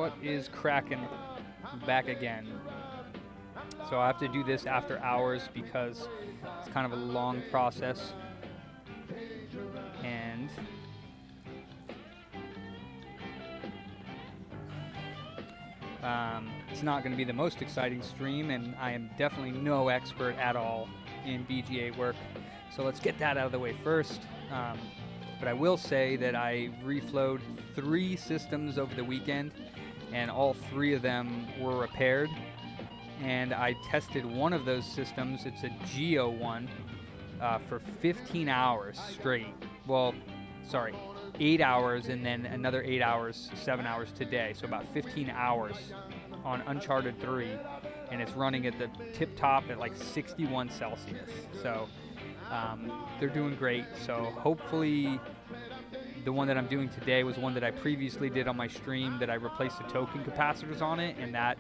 What is cracking? Back again. So I have to do this after hours because it's kind of a long process. And it's not going to be the most exciting stream, and I am definitely no expert at all in BGA work. So let's get that out of the way first. But I will say that I reflowed 3 systems over the weekend, and all 3 of them were repaired. And I tested one of those systems, it's a Geo one, for 15 hours straight. Well, sorry, 8 hours and then another 8 hours, 7 hours today. So about 15 hours on Uncharted 3. And it's running at the tip top at like 61 Celsius. So they're doing great. So hopefully the one that I'm doing today was one that I previously did on my stream that I replaced the TOKIN capacitors on it, and that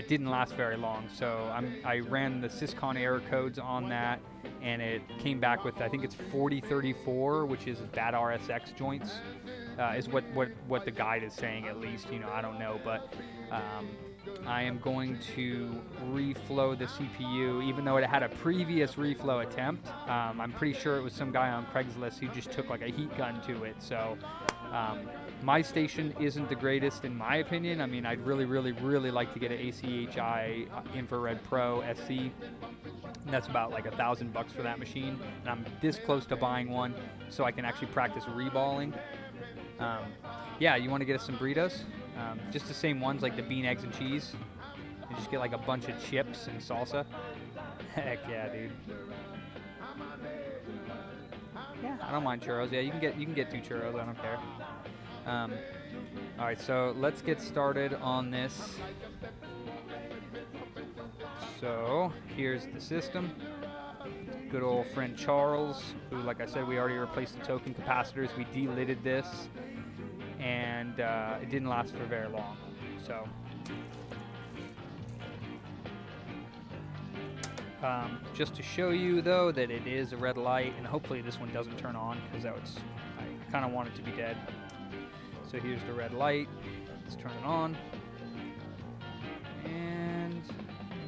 didn't last very long. So I ran the syscon error codes on that, and it came back with, I think it's 4034, which is bad RSX joints, is what the guide is saying, at least. You know, I don't know, but I am going to reflow the CPU, even though it had a previous reflow attempt. I'm pretty sure it was some guy on Craigslist who just took like a heat gun to it. So my station isn't the greatest in my opinion. I mean, I'd really like to get an ACHI Infrared Pro SC. And that's about like $1,000 for that machine. And I'm this close to buying one so I can actually practice reballing. Yeah, you want to get us some burritos? Just the same ones, like the bean, eggs, and cheese. And just get like a bunch of chips and salsa. Heck yeah, dude. Yeah, I don't mind churros. Yeah, you can get 2 churros. I don't care. All right, so let's get started on this. So here's the system. Good old friend Charles, who, like I said, we already replaced the TOKIN capacitors. We delidded this, and it didn't last for very long. So just to show you though that it is a red light, and hopefully this one doesn't turn on, because I kind of want it to be dead. So here's the red light. Let's turn it on. And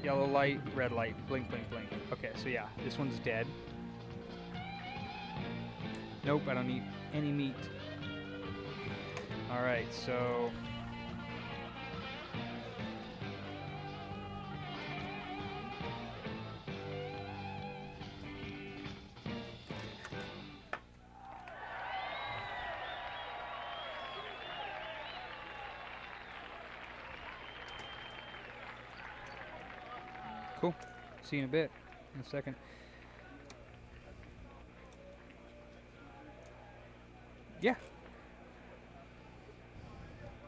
yellow light, red light, blink, blink, blink. Okay, so yeah, this one's dead. Nope, I don't need any meat. All right, so cool. See you in a bit, in a second. Yeah.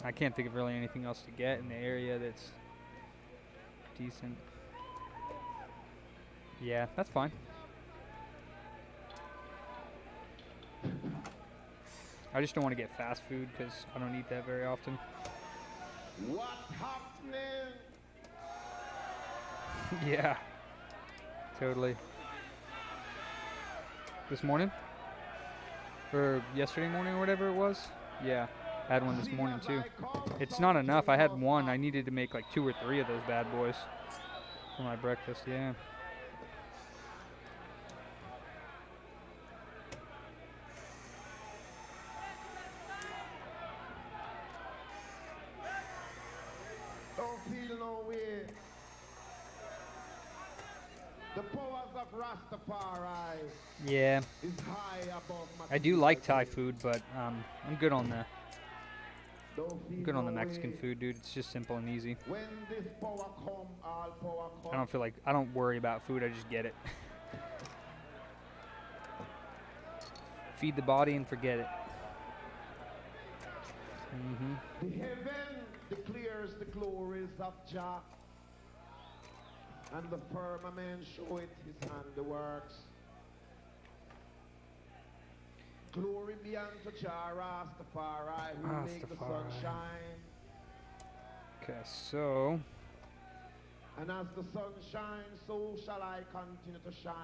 I can't think of really anything else to get in the area that's decent. Yeah, that's fine. I just don't want to get fast food because I don't eat that very often. What happening? Yeah, totally. This morning? Or yesterday morning or whatever it was? Yeah, I had one this morning too. It's not enough. I had one. I needed to make like 2 or 3 of those bad boys for my breakfast, yeah. Don't feel no way. The powers of Rastafari Yeah, is high above my I do like Thai food, but I'm good on the Don't good on the feel no Mexican way. food, dude. It's just simple and easy. When this power come, all power come. I don't feel like I don't worry about food. I just get it. Feed the body and forget it. The heaven declares the glories of Jah, and the firmament showeth his handiworks. Glory be unto Jah Rastafari, who make the sun Rastafari. shine. Okay, so And as the sun shines, so shall I continue to shine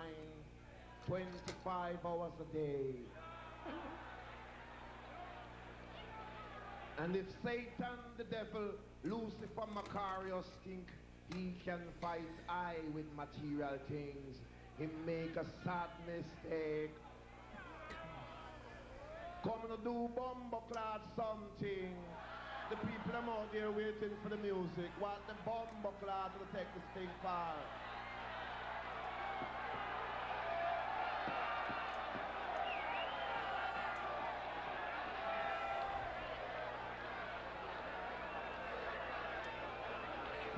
25 hours a day. And if Satan, the devil, Lucifer, Macarius think he can fight I with material things, he make a sad mistake. Come to do bumbleclad something. The people them out there waiting for the music. What the bumbleclad to take this thing far.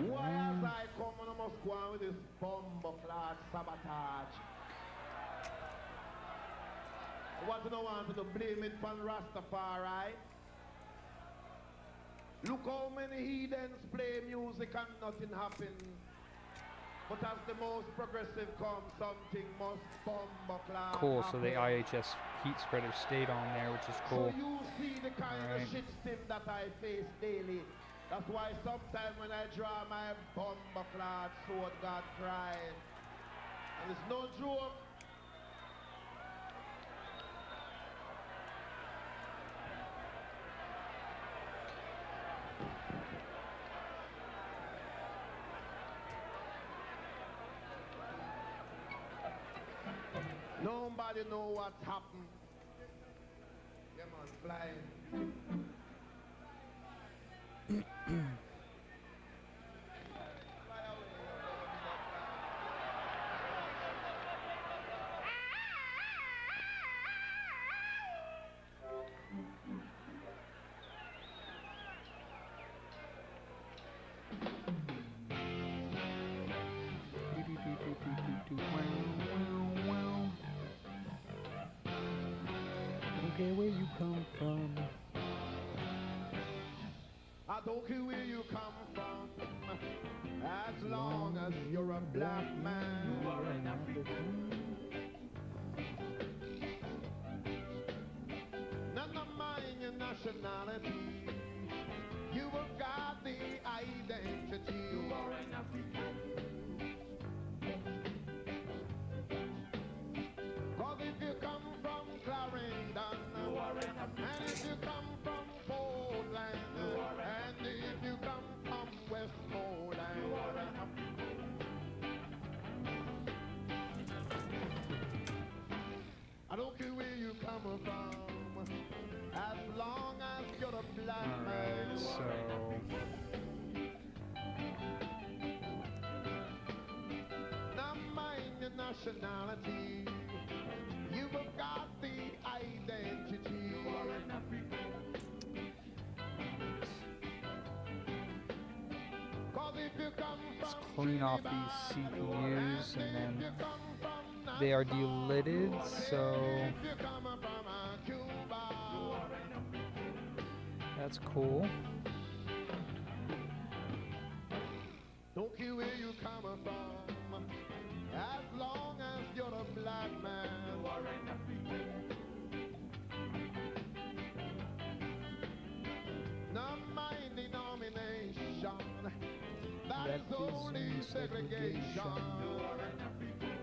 Why as I come and I must go on with this bumbleclad sabotage? What do you want to blame it on Rastafari? Look how many heathens play music and nothing happens. But as the most progressive comes, something must bumbleclad Cool, so the happen. IHS heat spreader stayed on there, which is cool. So you see the kind Alright. of shitstorm that I face daily. That's why sometimes when I draw my bumbleclad sword, God cries. And it's no joke. Nobody know what's happened. Yeah, man, flying. Fly away. Okay, where you come from? I don't care where you come from, as long as you're a black man. You are an African. None of mind your nationality. You have got the identity. You are an African. Cause if you come from Clarendon, you are an African. And if you come from Portland, you are an African. And if you come from Westmoreland, you are an African. I don't care where you come from, as long as you're a black man. Alright, so Now mind your nationality. You have got the identity. You are an African. Cause if you come let's from clean off Trinidad, these CPUs, and if then you come from they are Nassau, delidded, so if you come from Cuba, that's cool. don't care where you come from, as long as you're a black man. You are an African. Not my denomination, that That is is only segregation. segregation. You are an African.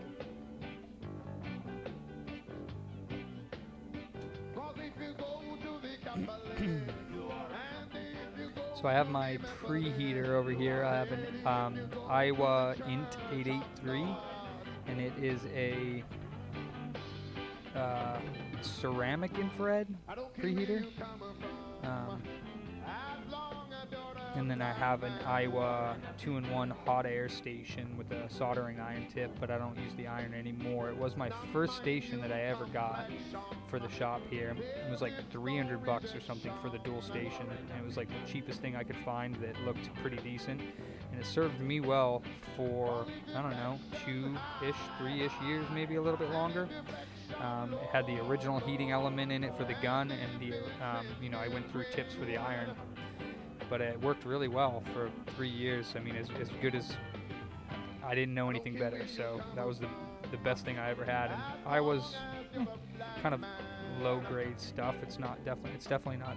'Cause if you go to the Catholic, and if you go So I have my preheater over here. I have an Iowa Int 883, and it is a ceramic infrared I don't care where preheater. you come from, Um, as long as you're a And then I have an Iowa 2-in-1 hot air station with a soldering iron tip, but I don't use the iron anymore. It was my first station that I ever got for the shop here. It was like $300 or something for the dual station, and it was like the cheapest thing I could find that looked pretty decent. And it served me well for, I don't know, 2-ish, 3-ish years, maybe a little bit longer. It had the original heating element in it for the gun, and the, I went through tips for the iron. But it worked really well for 3 years. I mean, as good as, I didn't know anything better. So that was the best thing I ever had. And I was kind of low grade stuff. It's definitely not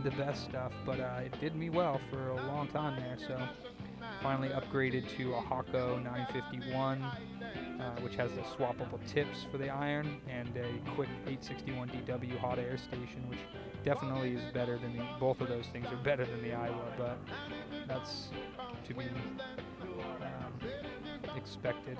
the best stuff, but it did me well for a long time there. So finally upgraded to a Hako 951 which has the swappable tips for the iron, and a quick 861 DW hot air station, which definitely is better than both of those things are better than the Iowa, but that's to be expected.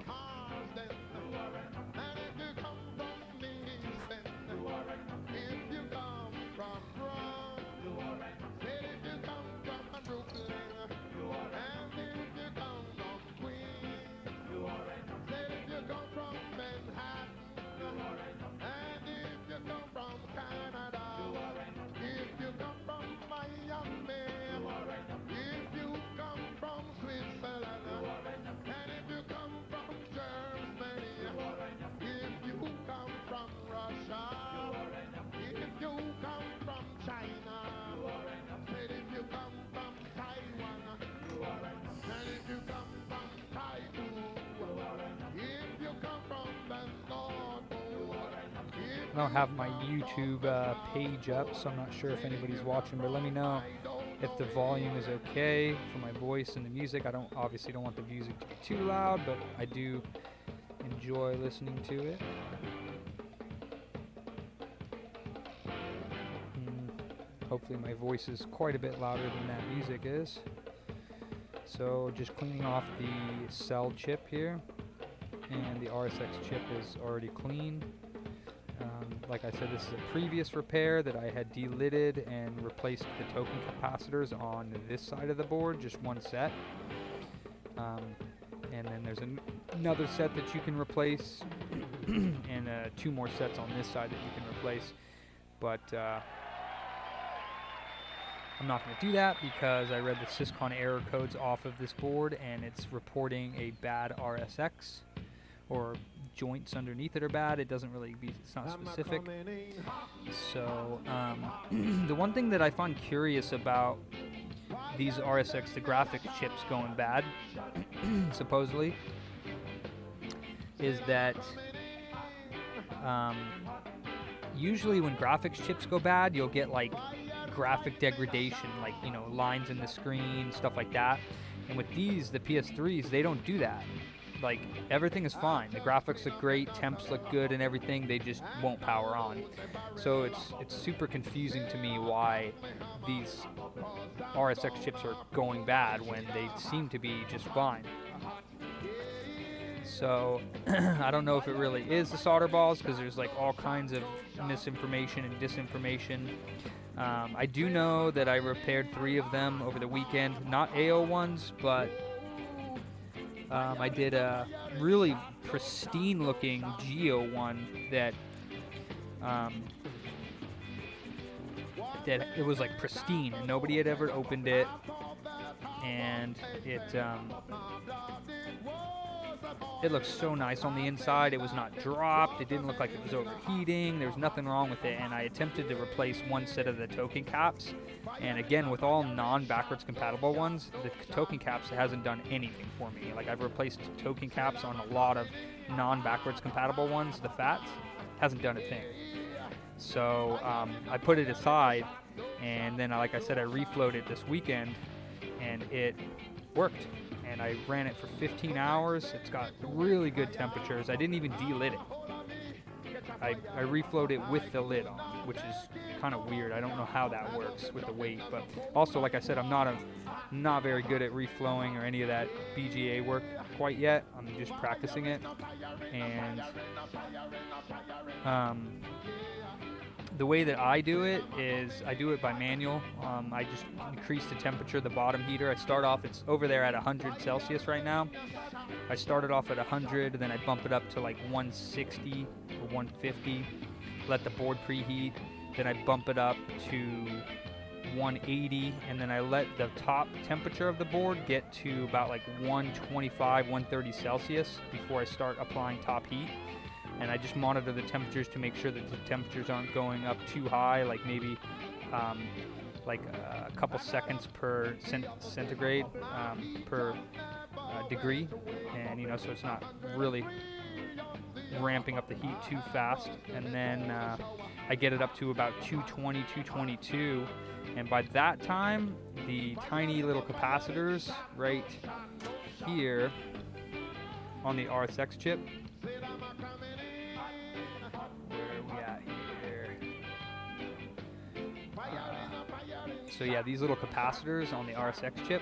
I don't have my YouTube page up, so I'm not sure if anybody's watching, but let me know if the volume is okay for my voice and the music. I obviously don't want the music to be too loud, but I do enjoy listening to it. Hopefully my voice is quite a bit louder than that music is. So just cleaning off the cell chip here, and the RSX chip is already clean. Like I said, this is a previous repair that I had delidded and replaced the token capacitors on this side of the board, just one set. And then there's another set that you can replace, and 2 more sets on this side that you can replace. But I'm not going to do that because I read the syscon error codes off of this board, and it's reporting a bad RSX, or joints underneath it are bad. It doesn't really it's not specific. So the one thing that I find curious about these RSX, the graphics chips going bad, supposedly, is that usually when graphics chips go bad, you'll get like graphic degradation, like, you know, lines in the screen, stuff like that. And with these, the PS3s, they don't do that. Like, everything is fine. The graphics look great, temps look good and everything, they just won't power on. So it's super confusing to me why these RSX chips are going bad when they seem to be just fine. So I don't know if it really is the solder balls, because there's like all kinds of misinformation and disinformation. I do know that I repaired 3 of them over the weekend, not AO ones, but I did a really pristine looking Geo one that it was like pristine, and nobody had ever opened it, and it looks so nice on the inside. It was not dropped, it didn't look like it was overheating, there was nothing wrong with it. And I attempted to replace one set of the token caps, and again, with all non-backwards compatible ones, the token caps hasn't done anything for me. Like, I've replaced token caps on a lot of non-backwards compatible ones, the fats, hasn't done a thing. So I put it aside, and then like I said, I reflowed it this weekend, and it worked. And I ran it for 15 hours. It's got really good temperatures. I didn't even de-lid it. I reflowed it with the lid on, which is kind of weird. I don't know how that works with the weight. But also, like I said, I'm not very good at reflowing or any of that BGA work quite yet. I'm just practicing it. And the way that I do it is I do it by manual. I just increase the temperature of the bottom heater. I start off, it's over there at 100 Celsius right now. I started off at 100, then I bump it up to like 160 or 150, let the board preheat, then I bump it up to 180, and then I let the top temperature of the board get to about like 125, 130 Celsius before I start applying top heat. And I just monitor the temperatures to make sure that the temperatures aren't going up too high, like maybe like a couple seconds per centigrade per degree, and you know, so it's not really ramping up the heat too fast. And then I get it up to about 220, 222, and by that time, the tiny little capacitors right here on the RSX chip So yeah, these little capacitors on the RSX chip,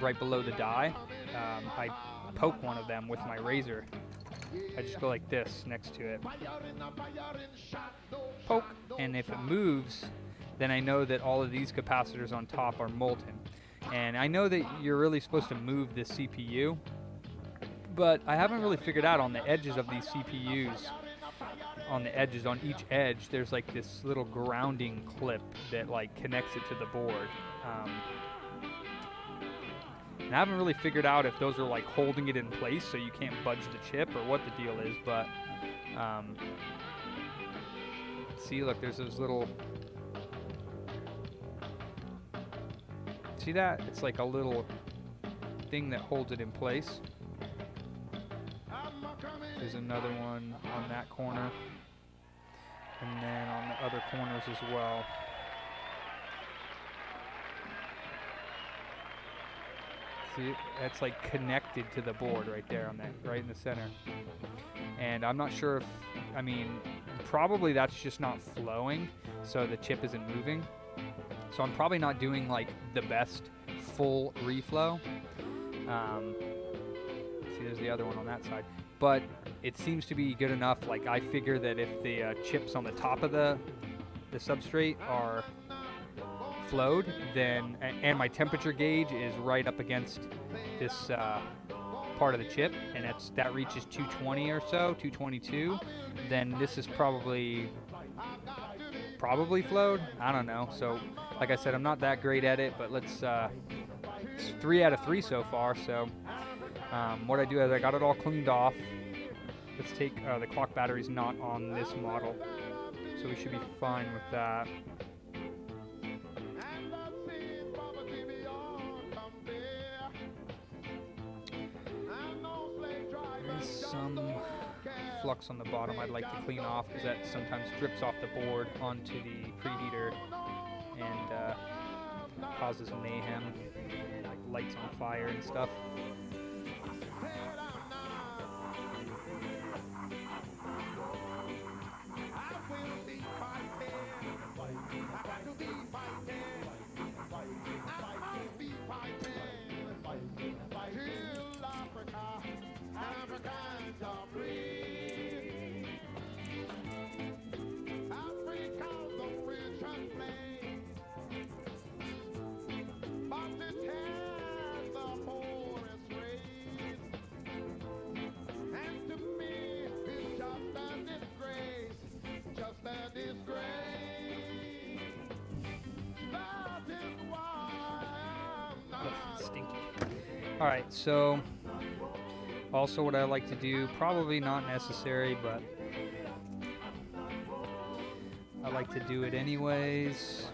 right below the die, I poke one of them with my razor. I just go like this next to it, poke, and if it moves, then I know that all of these capacitors on top are molten. And I know that you're really supposed to move the CPU, but I haven't really figured out on the edges of these CPUs, on the edges, on each edge, there's like this little grounding clip that like connects it to the board. And I haven't really figured out if those are like holding it in place so you can't budge the chip or what the deal is, but see, look, there's those little, see that? It's like a little thing that holds it in place. There's another one on that corner, and then on the other corners as well. See, that's like connected to the board right there on that, right in the center. And I'm not sure if, I mean, probably that's just not flowing, so the chip isn't moving. So I'm probably not doing like the best full reflow. See, there's the other one on that side. But it seems to be good enough. Like, I figure that if the chips on the top of the substrate are flowed, then, and my temperature gauge is right up against this part of the chip, and that reaches 220 or so, 222, then this is probably flowed. I don't know. So, like I said, I'm not that great at it, but let's, it's 3 out of 3 so far. So, what I do is I got it all cleaned off. Let's take, the clock battery's not on this model, so we should be fine with that. There's some flux on the bottom I'd like to clean off, because that sometimes drips off the board onto the preheater and causes mayhem, like lights on fire and stuff. Alright, so also what I like to do, probably not necessary, but I like to do it anyways.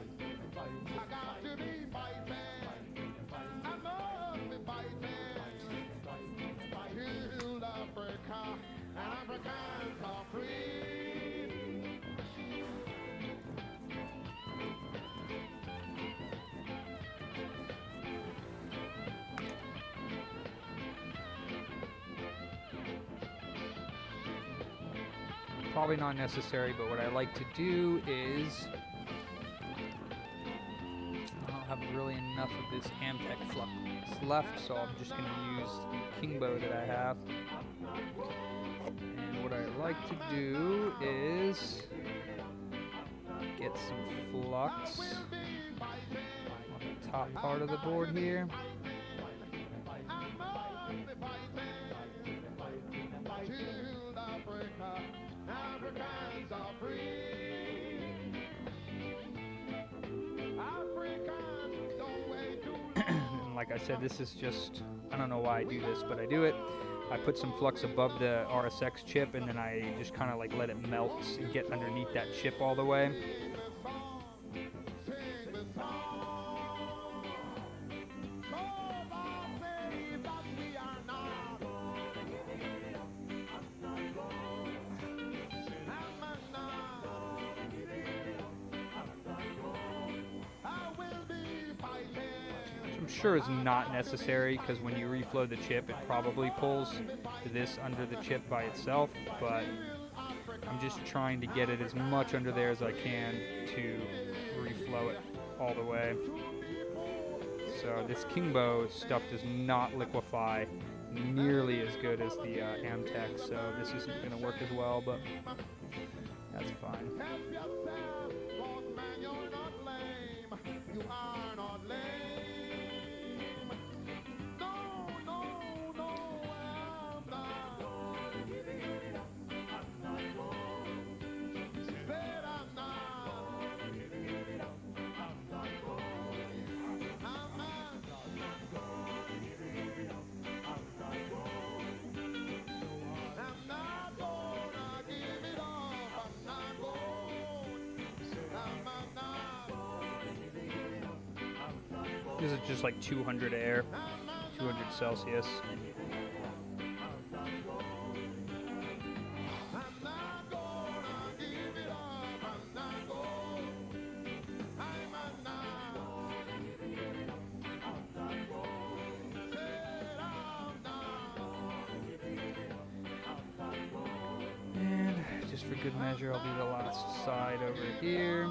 Probably not necessary, but what I like to do is, I don't have really enough of this Amtech flux left, so I'm just going to use the Kingbow that I have. And what I like to do is get some flux on the top part of the board here. And like I said, this is just, I don't know why I do this, but I do it. I put some flux above the RSX chip, and then I just kind of like let it melt and get underneath that chip all the way. Sure is not necessary, because when you reflow the chip, it probably pulls this under the chip by itself, but I'm just trying to get it as much under there as I can to reflow it all the way. So this Kingbo stuff does not liquefy nearly as good as the Amtech, so this isn't going to work as well, but that's fine. Help yourself, boss man, you're not lame. You are not lame. No, no, no, I'm not. Said I'm not. I'm not gonna give it up. I'm not going. This is just like 200 air, 200 Celsius. And just for good measure, I'll do the last side over here.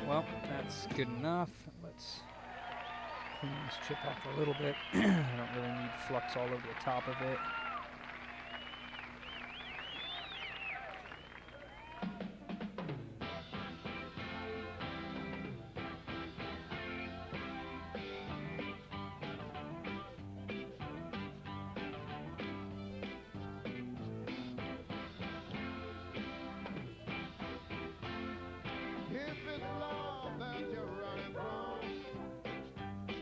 Well, that's good enough. Let's clean this chip off a little bit. I don't really need flux all over the top of it. If it's love that you're running from,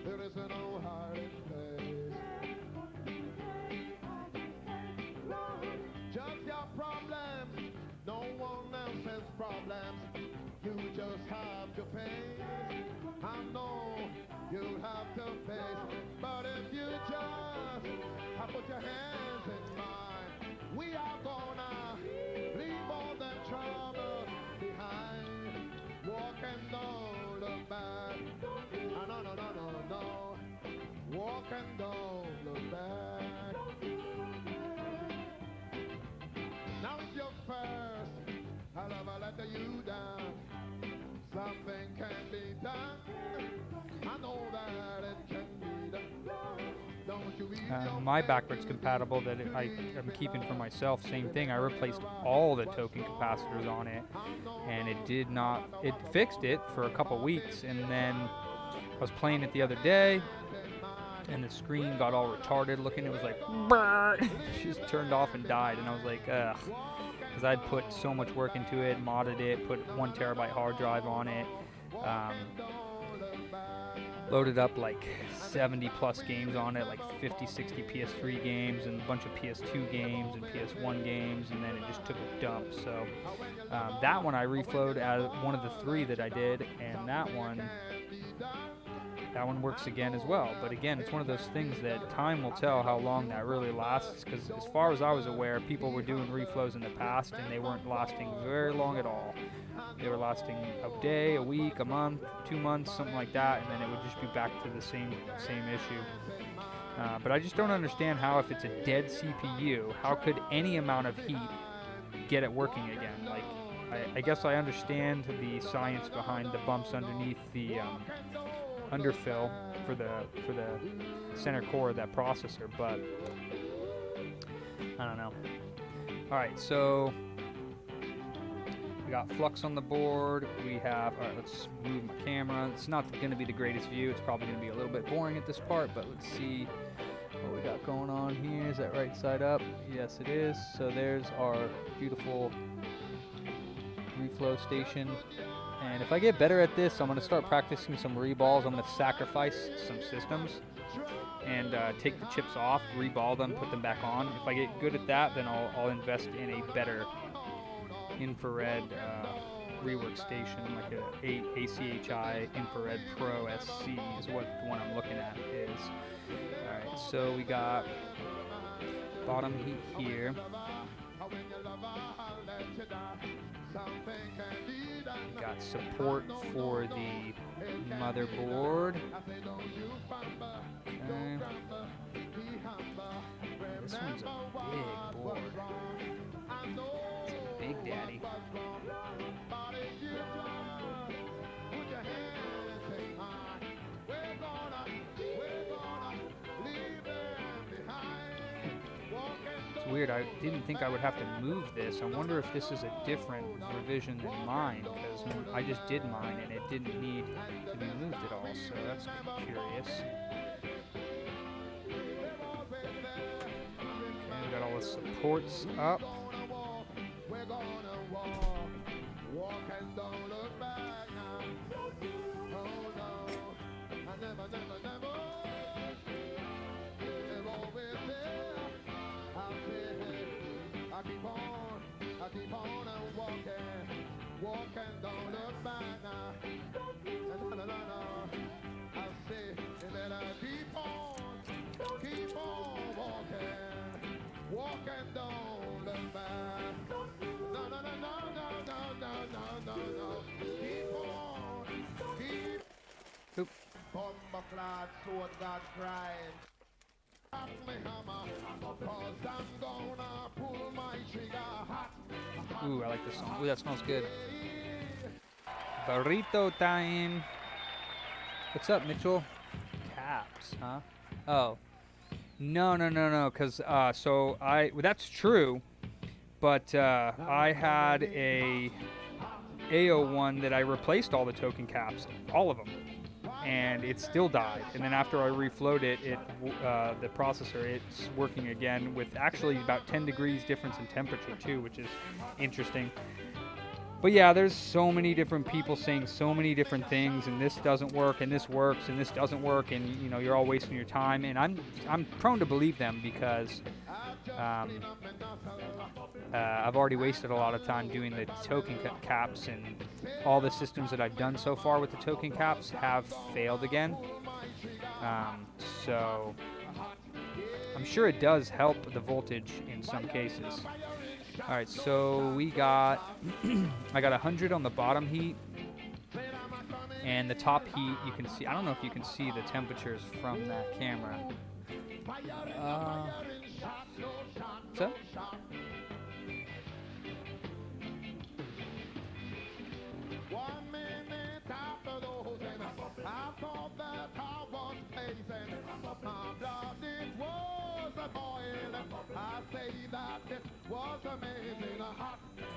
there is no hiding place. Just your problems, no one else's problems. You just have to face. I know you have to face, but if you just put your hands in mine, we are gonna leave all the trouble behind. Walk and don't look back. No, no, no, no, no. Walk and don't look back. Now it's your first. I'll never let you down. Something can be done. I know that it can be done. Don't you ease your My backwards compatible that I'm keeping for myself, same thing. I replaced all the token capacitors on it, and it did not. It fixed it for a couple weeks, and then I was playing it the other day, and the screen got all retarded looking. It was like, just turned off and died, and I was like, ugh, because I'd put so much work into it, modded it, put 1 terabyte hard drive on it. Loaded up like 70 plus games on it, like 50, 60 PS3 games and a bunch of PS2 games and PS1 games, and then it just took a dump. So that one I reflowed as one of the 3 that I did, and that one works again as well. But again, it's one of those things that time will tell how long that really lasts, because as far as I was aware, people were doing reflows in the past and they weren't lasting very long at all. They were lasting a day, a week, a month, 2 months, something like that, and then it would just be back to the same issue. But I just don't understand how, if it's a dead CPU, how could any amount of heat get it working again? Like, I guess I understand the science behind the bumps underneath the underfill for the center core of that processor, but I don't know. All right, so we got flux on the board. We have, all right, let's move my camera. It's not going to be the greatest view. It's probably going to be a little bit boring at this part, but let's see what we got going on here. Is that right side up? Yes, it is. So there's our beautiful reflow station. And if I get better at this, I'm going to start practicing some reballs. I'm going to sacrifice some systems and take the chips off, reball them, put them back on. If I get good at that, then I'll invest in a better infrared rework station, like a ACHI Infrared Pro SC is what the one I'm looking at is. Alright, so we got bottom heat here. We got support for the motherboard. Okay. This one's a big board. It's a big daddy. It's weird, I didn't think I would have to move this. I wonder if this is a different revision than mine, because I just did mine and it didn't need to be moved at all, so that's curious. Okay, we got all the supports up. Ooh, I like this song. Ooh, that smells good. Burrito time. What's up, Mitchell? Caps, huh? Oh. No, because, so well, that's true, but I had a AO1 that I replaced all the token caps, all of them, and it still died. And then after I reflowed it, the processor, it's working again with actually about 10 degrees difference in temperature too, which is interesting. But yeah, there's so many different people saying so many different things, and this doesn't work, and this works, and this doesn't work, and you know, you're all wasting your time. And I'm prone to believe them because I've already wasted a lot of time doing the token caps, and all the systems that I've done so far with the token caps have failed again. So I'm sure it does help the voltage in some cases. All right, so we got, I got 100 on the bottom heat, and the top heat, you can see, I don't know if you can see the temperatures from that camera. What's up?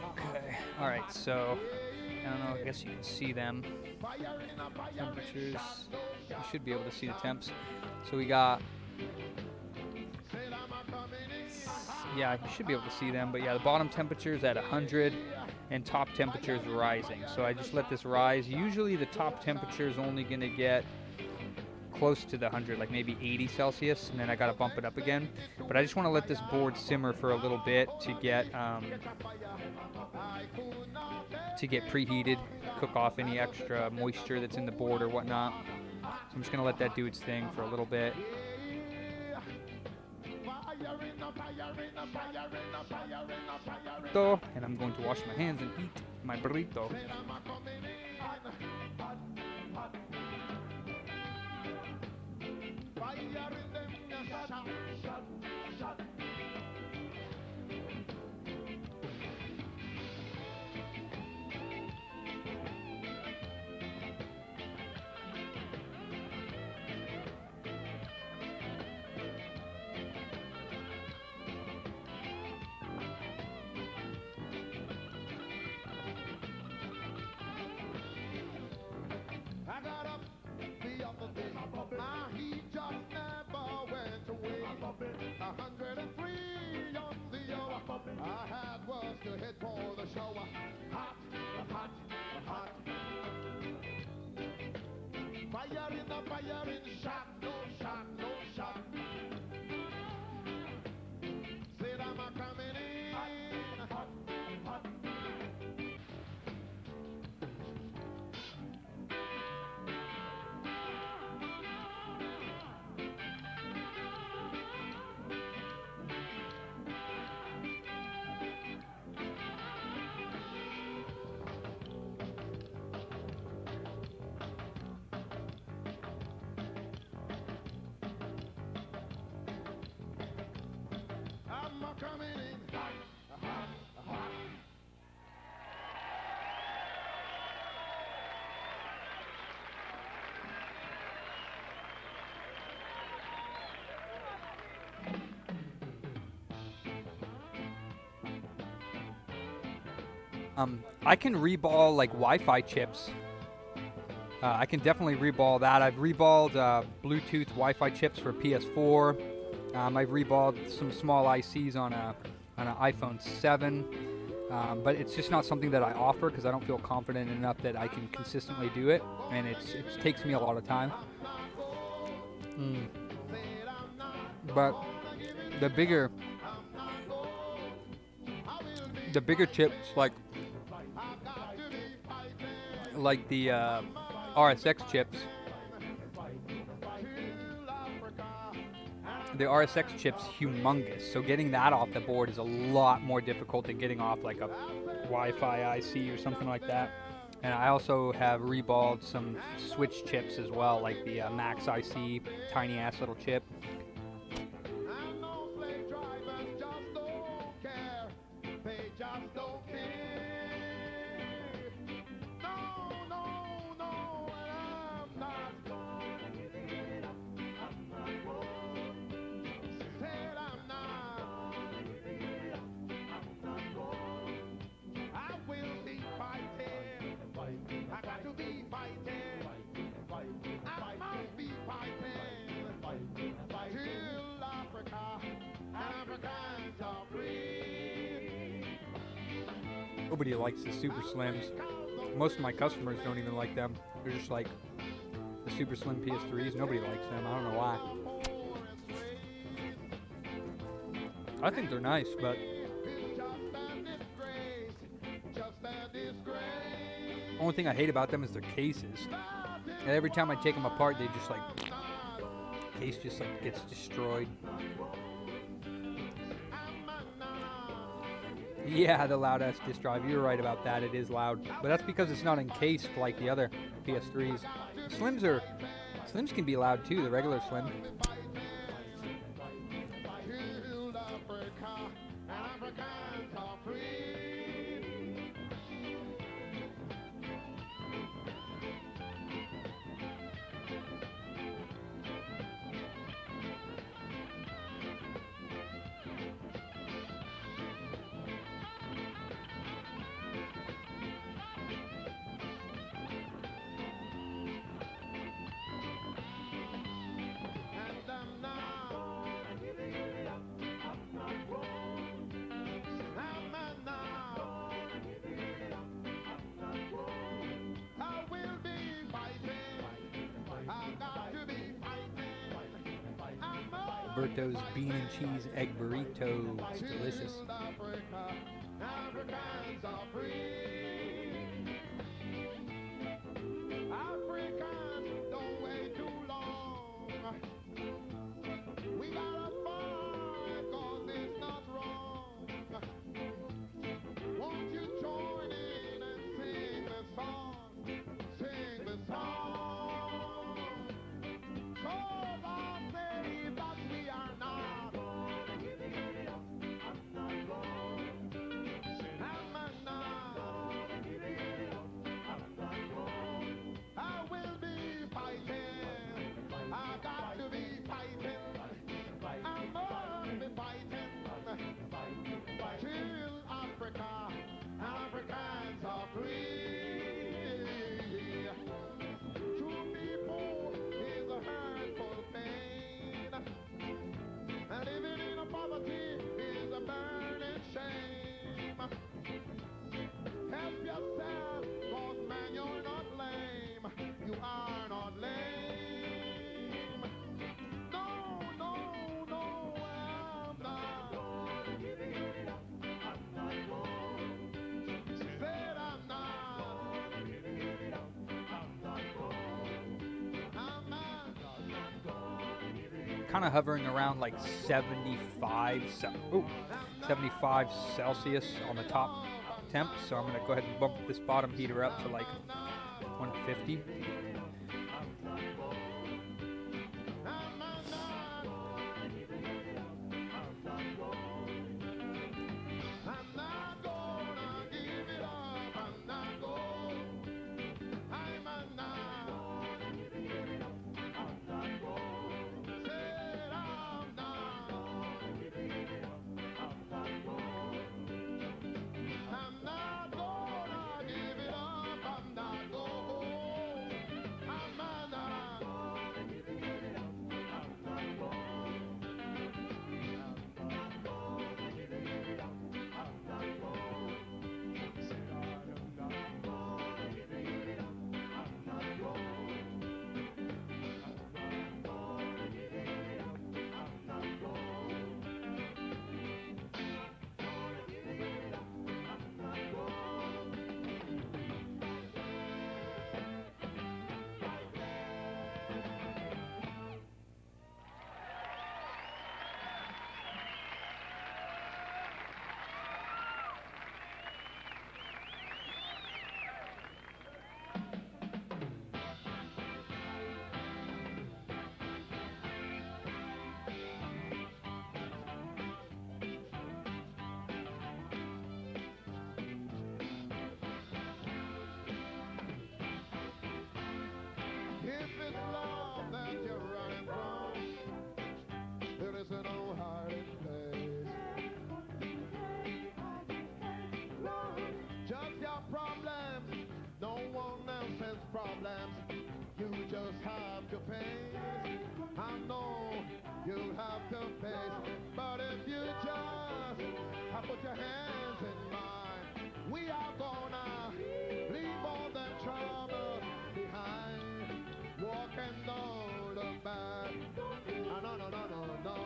Okay, alright, so, I don't know, I guess you can see them. Temperatures, you should be able to see the temps. So we got, yeah, you should be able to see them, but yeah, the bottom temperature is at 100, and top temperature is rising. So I just let this rise. Usually the top temperature is only going to get close to the 100, like maybe 80 Celsius, and then I gotta bump it up again. But I just want to let this board simmer for a little bit to get preheated, cook off any extra moisture that's in the board or whatnot. So I'm just gonna let that do its thing for a little bit. And I'm going to wash my hands and eat my burrito. I got up the other day, my heat just never I can reball like Wi-Fi chips. I can definitely reball that. I've reballed Bluetooth Wi-Fi chips for PS4. I've reballed some small ICs on an iPhone 7. But it's just not something that I offer because I don't feel confident enough that I can consistently do it, and it takes me a lot of time. But the bigger chips, like the RSX chips, the RSX chip's humongous, so getting that off the board is a lot more difficult than getting off like a Wi-Fi IC or something like that. And I also have reballed some switch chips as well, like the Max IC, tiny ass little chip. Nobody likes the Super Slims. Most of my customers don't even like them. They're just like the Super Slim PS3s. Nobody likes them. I don't know why. I think they're nice, but only thing I hate about them is their cases. And every time I take them apart, they just like, case just like gets destroyed. Yeah, the loud ass disk drive. You're right about that. It is loud, but that's because it's not encased like the other PS3s. Slims can be loud too. The regular Slim. Roberto's bean and cheese egg burrito. It's delicious. Kind of hovering around like 75 Celsius on the top temp, so I'm going to go ahead and bump this bottom heater up to like 150. problems you just have to face. I know you have to face, but if you just put your hands in mine, we are gonna leave all the trouble behind. Walk and don't look back. No, no, no, no, no, no.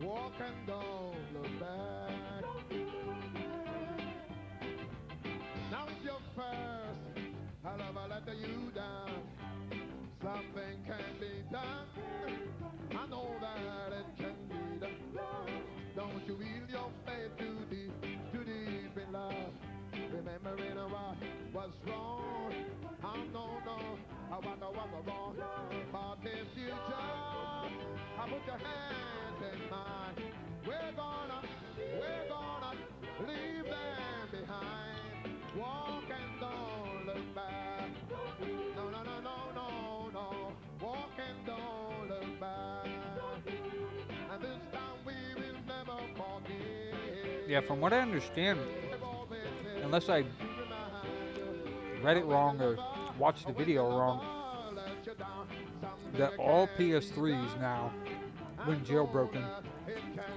Walk and don't look back. Now it's your first. I'll never let you down. Something can be done. I know that it can be done. Don't you feel your faith too deep in love? Remembering what was wrong. I know, no, I wonder what was wrong. But if you just put your hands in mine, we're gonna leave them behind. Walk and don't look back. No, no, no, no, no, no. Walk and don't look back. And this time we will never forget. Yeah, from what I understand, unless I read it wrong or watched the video wrong, that all PS3s now, when jailbroken,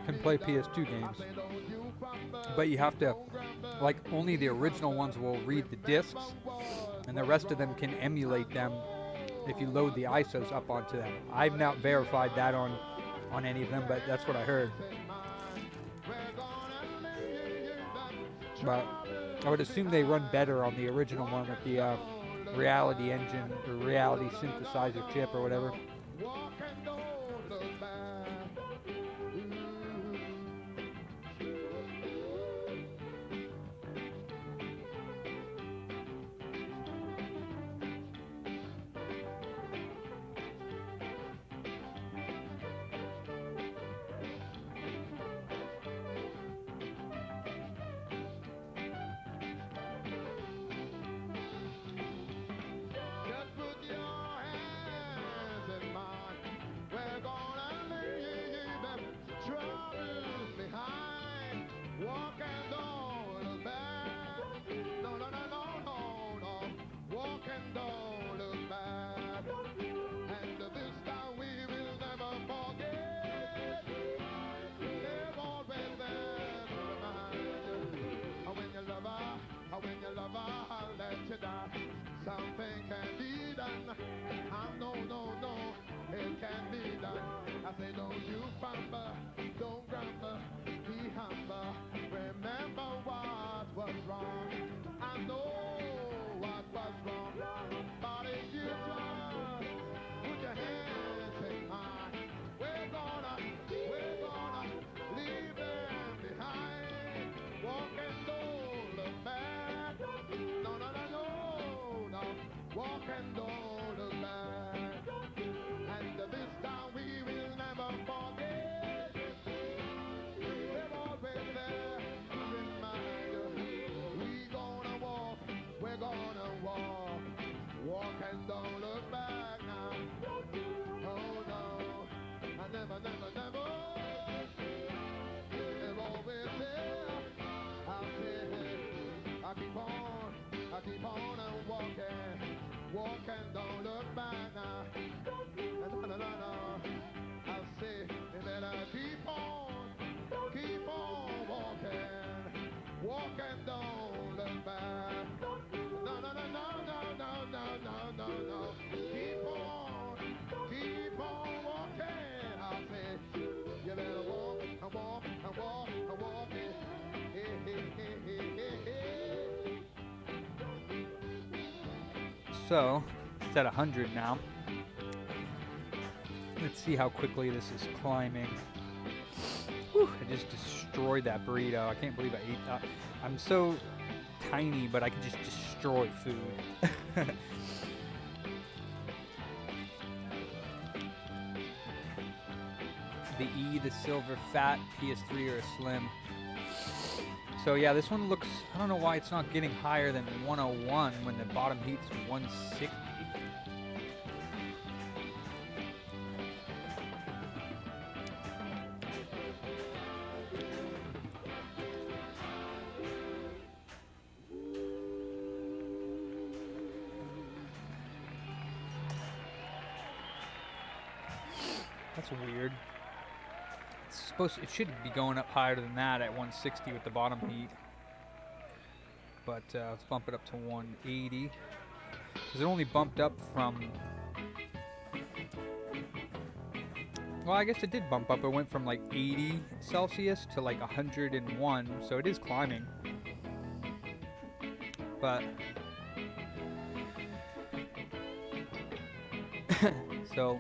can play PS2 games. But you have to, like, only the original ones will read the discs, and the rest of them can emulate them if you load the ISOs up onto them. I've not verified that on any of them, but that's what I heard. But I would assume they run better on the original one with the reality engine or reality synthesizer chip or whatever. Something can be done. No, no, no, it can be done. I say, don't you fumble, don't grumble, be humble. Remember what was wrong. I know what was wrong, but if you just put your hands in mine, we're gonna leave them behind. Walk and don't look back. No, no, no, no, no. Walk and don't look back. And this time we will never forget. We're always there to remind you. We're gonna walk. Walk and don't look back now. Oh no, I never, never, never. We're always there. I'll say, I keep on and walking. Walk and don't look back now. No, no, no, no. I'll say, you better keep on walking. Walk and don't look back. No, no, no, no, no, no, no, no, no, no. Keep on walking. I'll say, you better walk and walk and walk and walk it. Hey, hey, hey, hey, hey, hey. So, it's at 100 now. Let's see how quickly this is climbing. Whew, I just destroyed that burrito. I can't believe I ate that. I'm so tiny, but I can just destroy food. The E, the silver, fat, PS3, or a slim. So yeah, this one looks, I don't know why it's not getting higher than 101 when the bottom heat's 160. That's weird. It should be going up higher than that at 160 with the bottom heat. But let's bump it up to 180. Because it only bumped up from... Well, I guess it did bump up. It went from like 80 Celsius to like 101. So it is climbing. But... so...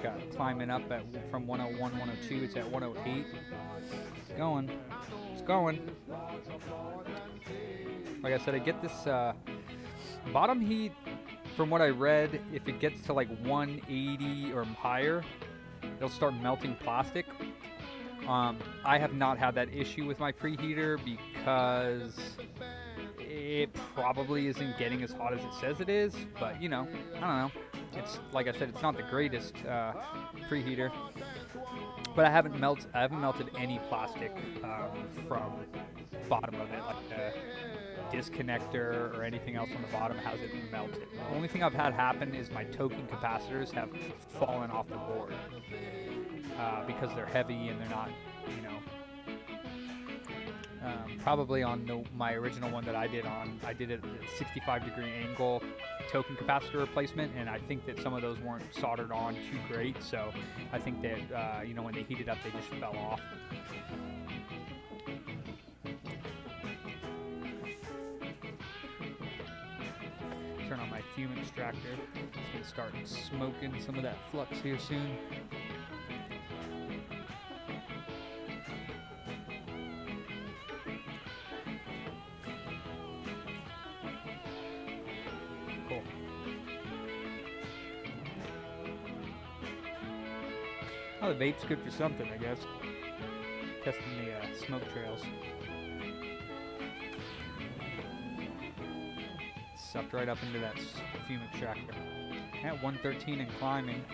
Got climbing up from 101, 102. It's at 108. It's going. It's going. Like I said, I get this bottom heat. From what I read, if it gets to like 180 or higher, it'll start melting plastic. I have not had that issue with my preheater because it probably isn't getting as hot as it says it is. But you know, I don't know. It's like I said, it's not the greatest preheater, but I haven't melted any plastic from the bottom of it, like the disconnector or anything else on the bottom hasn't melted. The only thing I've had happen is my TOKIN capacitors have fallen off the board because they're heavy and they're not, you know. Probably on my original one that I did it at 65-degree angle TOKIN capacitor replacement, and I think that some of those weren't soldered on too great, so I think that you know, when they heated up they just fell off. Turn on my fume extractor. It's gonna start smoking some of that flux here soon. Oh, the vape's good for something, I guess. Testing the smoke trails. Sucked right up into that fume extractor. At 113 and climbing.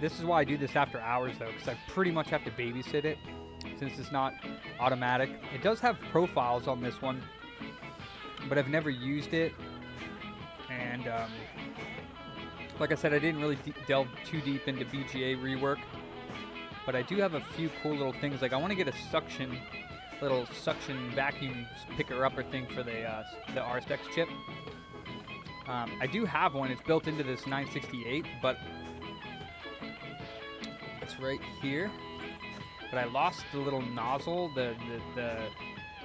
This is why I do this after hours, though, because I pretty much have to babysit it, since it's not automatic. It does have profiles on this one, but I've never used it. And like I said, I didn't really delve too deep into BGA rework. But I do have a few cool little things. Like I want to get a little suction vacuum picker-upper thing for the RSX chip. I do have one. It's built into this 968, but it's right here. But I lost the little nozzle, the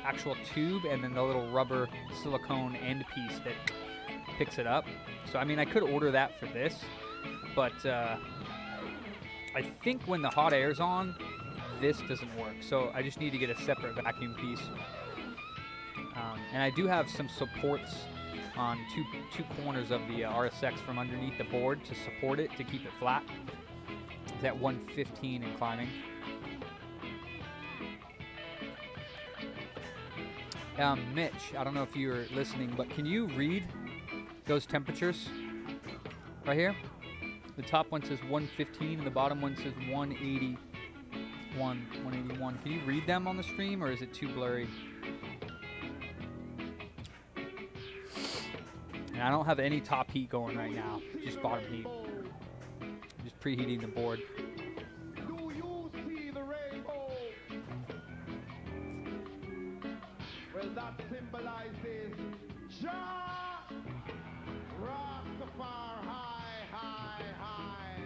actual tube, and then the little rubber silicone end piece that picks it up. So I mean, I could order that for this, but I think when the hot air's on, this doesn't work. So I just need to get a separate vacuum piece. And I do have some supports on two corners of the RSX from underneath the board to support it, to keep it flat. It's at 115 and climbing. Mitch, I don't know if you're listening, but can you read those temperatures right here? The top one says 115 and the bottom one says 181. Can you read them on the stream, or is it too blurry? And I don't have any top heat going right now, just bottom heat. Just preheating the board. Do you see the rainbow? Well, that symbolizes Jah Rastafari, high, high, high.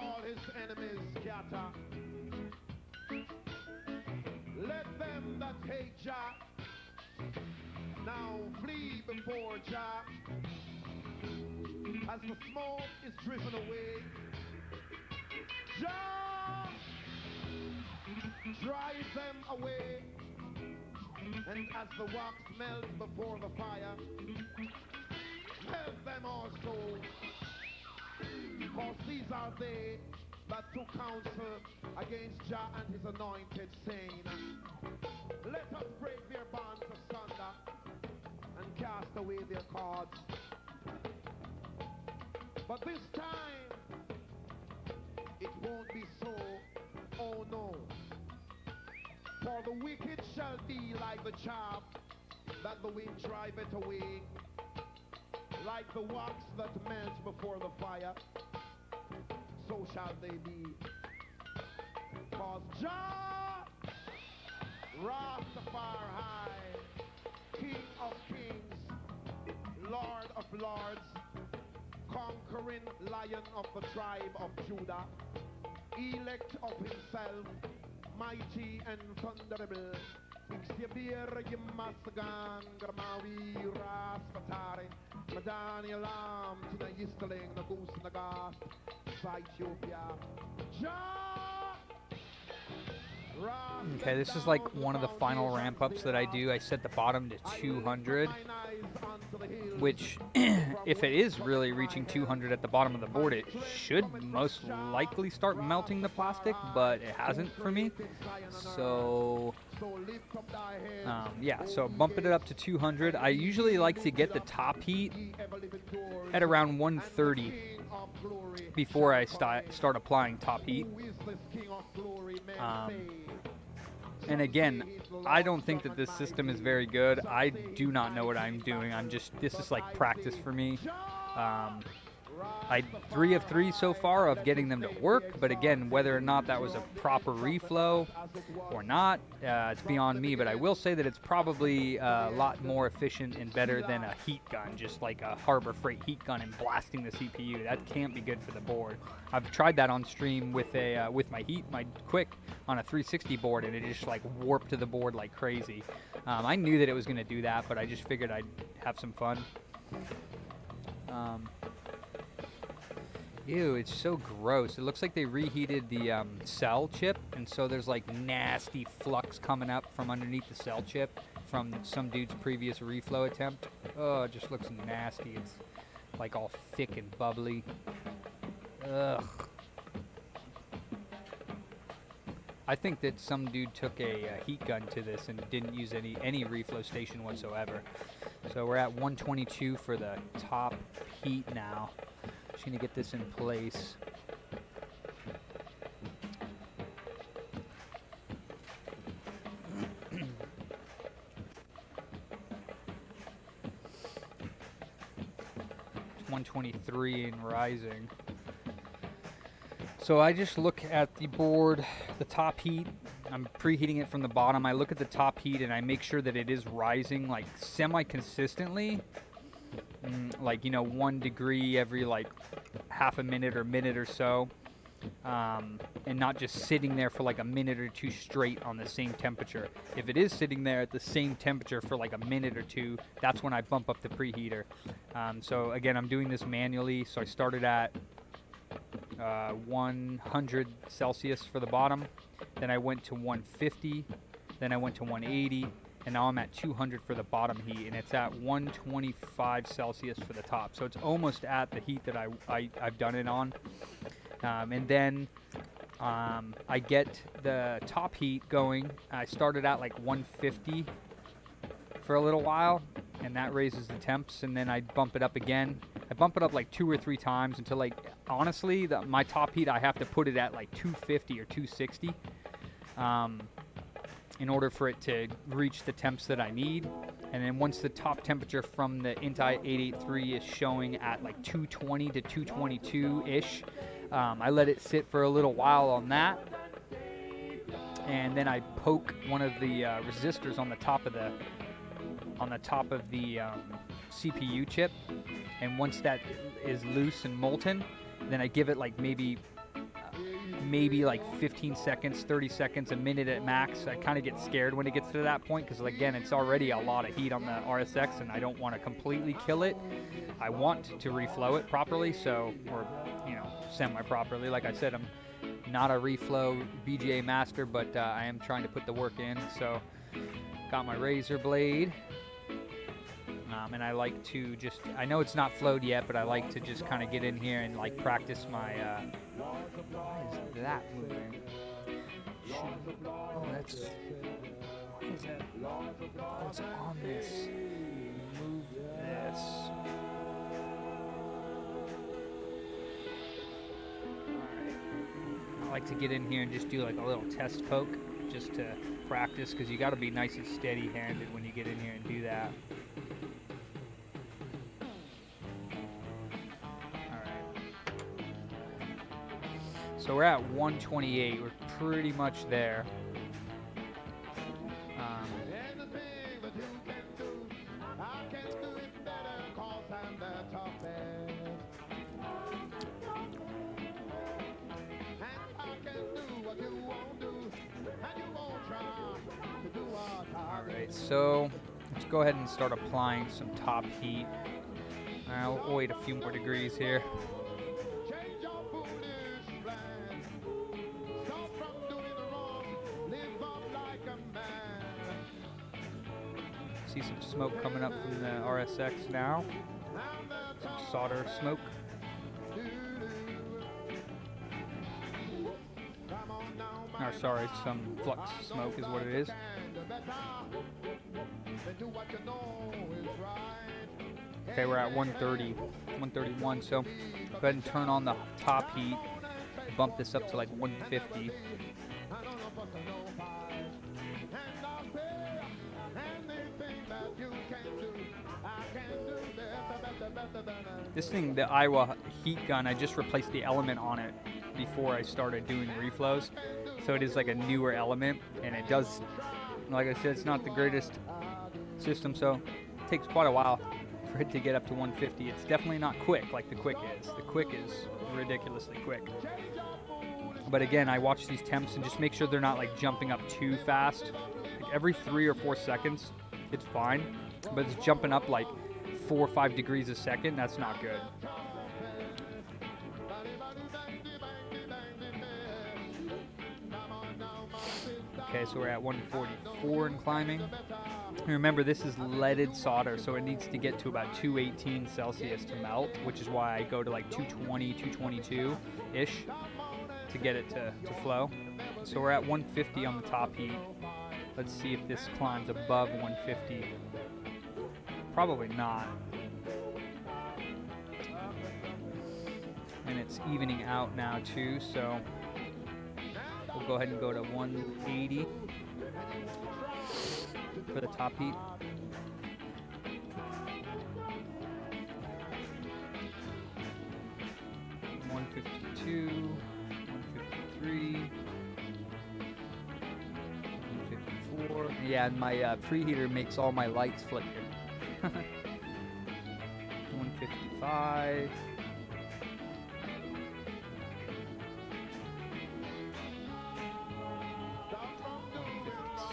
all his enemies scatter. Let them that hate Jah now flee before Jah. As the smoke is driven away, Jah drive them away. And as the wax melts before the fire, melt them also. Because these are they that took counsel against Jah and his anointed, saying, let us break their bonds asunder and cast away their cords. But this time, it won't be so, oh no. For the wicked shall be like the chaff that the wind driveth away, like the wax that melts before the fire, so shall they be. Cause Jah, Rastafari, King of kings, Lord of lords, conquering Lion of the tribe of Judah, elect of himself, mighty and thunderable, Ixyabir Yimasagan, Gramawi, Raspatari, Madani Alam, Tina Yisteling, Nagus Nagas, Ethiopia. Okay, this is like one of the final ramp ups that I do. I set the bottom to 200, which if it is really reaching 200 at the bottom of the board, it should most likely start melting the plastic, but it hasn't for me. So yeah, so bumping it up to 200. I usually like to get the top heat at around 130 before I start applying top heat. And again, I don't think that this system is very good. I do not know what I'm doing. This is like practice for me. I 3 of 3 so far of getting them to work, but again, whether or not that was a proper reflow or not, it's beyond me. But I will say that it's probably a lot more efficient and better than a heat gun, just like a Harbor Freight heat gun and blasting the CPU. That can't be good for the board. I've tried that on stream with my Quick on a 360 board, and it just like warped to the board like crazy. I knew that it was going to do that, but I just figured I'd have some fun. Ew, it's so gross. It looks like they reheated the cell chip, and so there's like nasty flux coming up from underneath the cell chip from some dude's previous reflow attempt. Oh, it just looks nasty. It's like all thick and bubbly. Ugh. I think that some dude took a heat gun to this and didn't use any reflow station whatsoever. So we're at 122 for the top heat now. Just gonna get this in place. It's 123 and rising. So I just look at the board, the top heat. I'm preheating it from the bottom. I look at the top heat and I make sure that it is rising like semi-consistently. Like, 1 degree every like half a minute or minute or so, and not just sitting there for like a minute or two straight on the same temperature. If it is sitting there at the same temperature for like a minute or two, that's when I bump up the preheater. So again, I'm doing this manually. So I started at 100 Celsius for the bottom, then I went to 150, then I went to 180, and now I'm at 200 for the bottom heat, and it's at 125 Celsius for the top. So it's almost at the heat that I've done it on. And then I get the top heat going. I started at like 150 for a little while, and that raises the temps, and then I bump it up again. I bump it up like 2 or 3 times until, like, honestly, my top heat, I have to put it at like 250 or 260. In order for it to reach the temps that I need. And then once the top temperature from the Inti 883 is showing at like 220 to 222-ish, I let it sit for a little while on that. And then I poke one of the resistors on the top of the CPU chip. And once that is loose and molten, then I give it like maybe maybe like 15 seconds, 30 seconds, a minute at max. I kind of get scared when it gets to that point because, again, it's already a lot of heat on the RSX, and I don't want to completely kill it. I want to reflow it properly, so, or, you know, semi-properly. Like I said, I'm not a reflow BGA master, but I am trying to put the work in. So, got my razor blade. And I like to just, I know it's not flowed yet, but I like to just kind of get in here and like practice my, why is that moving? Oh, that's, why is that? Oh, it's on this. Move this. Alright. I like to get in here and just do like a little test poke just to practice, because you got to be nice and steady handed when you get in here and do that. So we're at 128. We're pretty much there. All right, so let's go ahead and start applying some top heat. I'll wait a few more degrees here. See some smoke coming up from the RSX now. Some solder smoke. Or sorry, some flux smoke is what it is. Okay, we're at 130, 131, so go ahead and turn on the top heat. Bump this up to like 150. This thing, the Iowa heat gun, I just replaced the element on it before I started doing reflows. So it is like a newer element, and it does, like I said, it's not the greatest system, so it takes quite a while for it to get up to 150. It's definitely not quick like the Quick is. The Quick is ridiculously quick. But again, I watch these temps and just make sure they're not like jumping up too fast. Like every 3 or 4 seconds, it's fine, but it's jumping up like 4 or 5 degrees a second. That's not good. Okay, so we're at 144 and climbing. And remember, this is leaded solder, so it needs to get to about 218 Celsius to melt, which is why I go to like 220, 222-ish to get it to flow. So we're at 150 on the top heat. Let's see if this climbs above 150. Probably not. And it's evening out now too, so we'll go ahead and go to 180 for the top heat. $152, $153, $154. Yeah, and my preheater makes all my lights flicker. $155.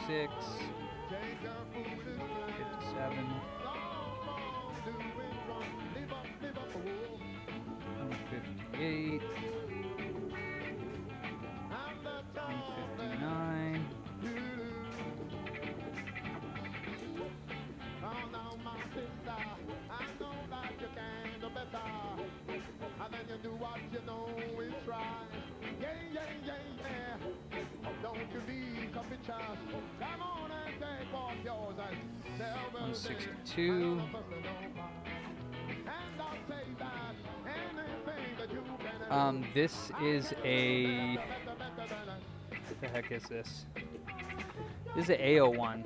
$156. $157. $158. $159. $162. This is a, what the heck is this? This is an AO1,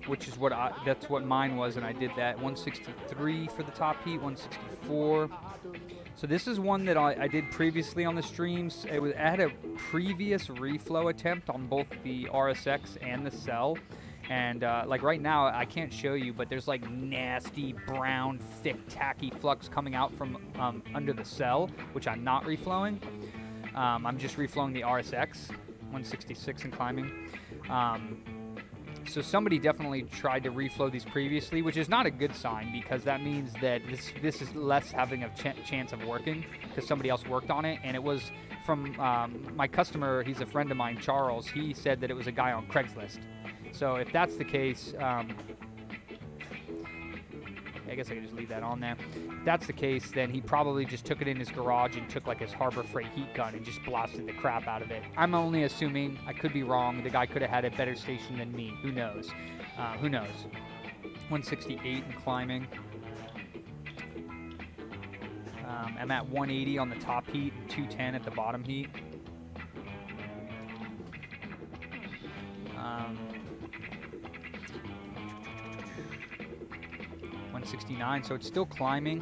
which is what that's what mine was, and I did that. 163 for the top heat, 164. So this is one that I did previously on the streams. I had a previous reflow attempt on both the RSX and the Cell. And like right now, I can't show you, but there's like nasty brown, thick, tacky flux coming out from under the Cell, which I'm not reflowing. I'm just reflowing the RSX 166 and climbing. So somebody definitely tried to reflow these previously, which is not a good sign, because that means that this is less having a chance of working because somebody else worked on it. And it was from my customer. He's a friend of mine, Charles. He said that it was a guy on Craigslist. So if that's the case, I guess I could just leave that on there. If that's the case, then he probably just took it in his garage and took like his Harbor Freight heat gun and just blasted the crap out of it. I'm only assuming. I could be wrong. The guy could have had a better station than me. Who knows? Who knows? 168 and climbing. I'm at 180 on the top heat and 210 at the bottom heat. 169, so it's still climbing.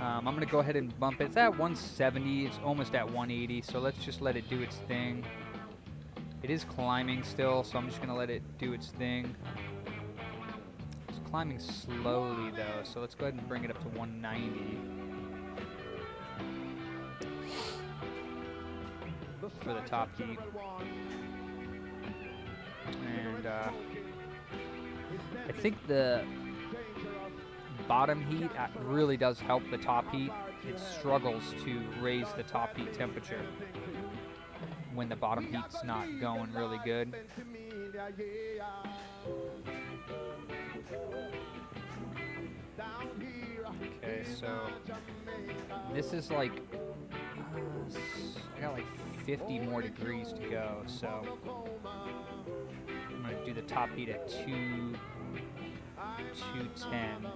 I'm going to go ahead and bump it. It's at 170. It's almost at 180, so let's just let it do its thing. It is climbing still, so I'm just going to let it do its thing. It's climbing slowly, though, so let's go ahead and bring it up to 190. For the top heat. And I think the bottom heat really does help the top heat. It struggles to raise the top heat temperature when the bottom heat's not going really good. Okay, so this is like I got like 50 more degrees to go, so I'm gonna do the top heat at 210.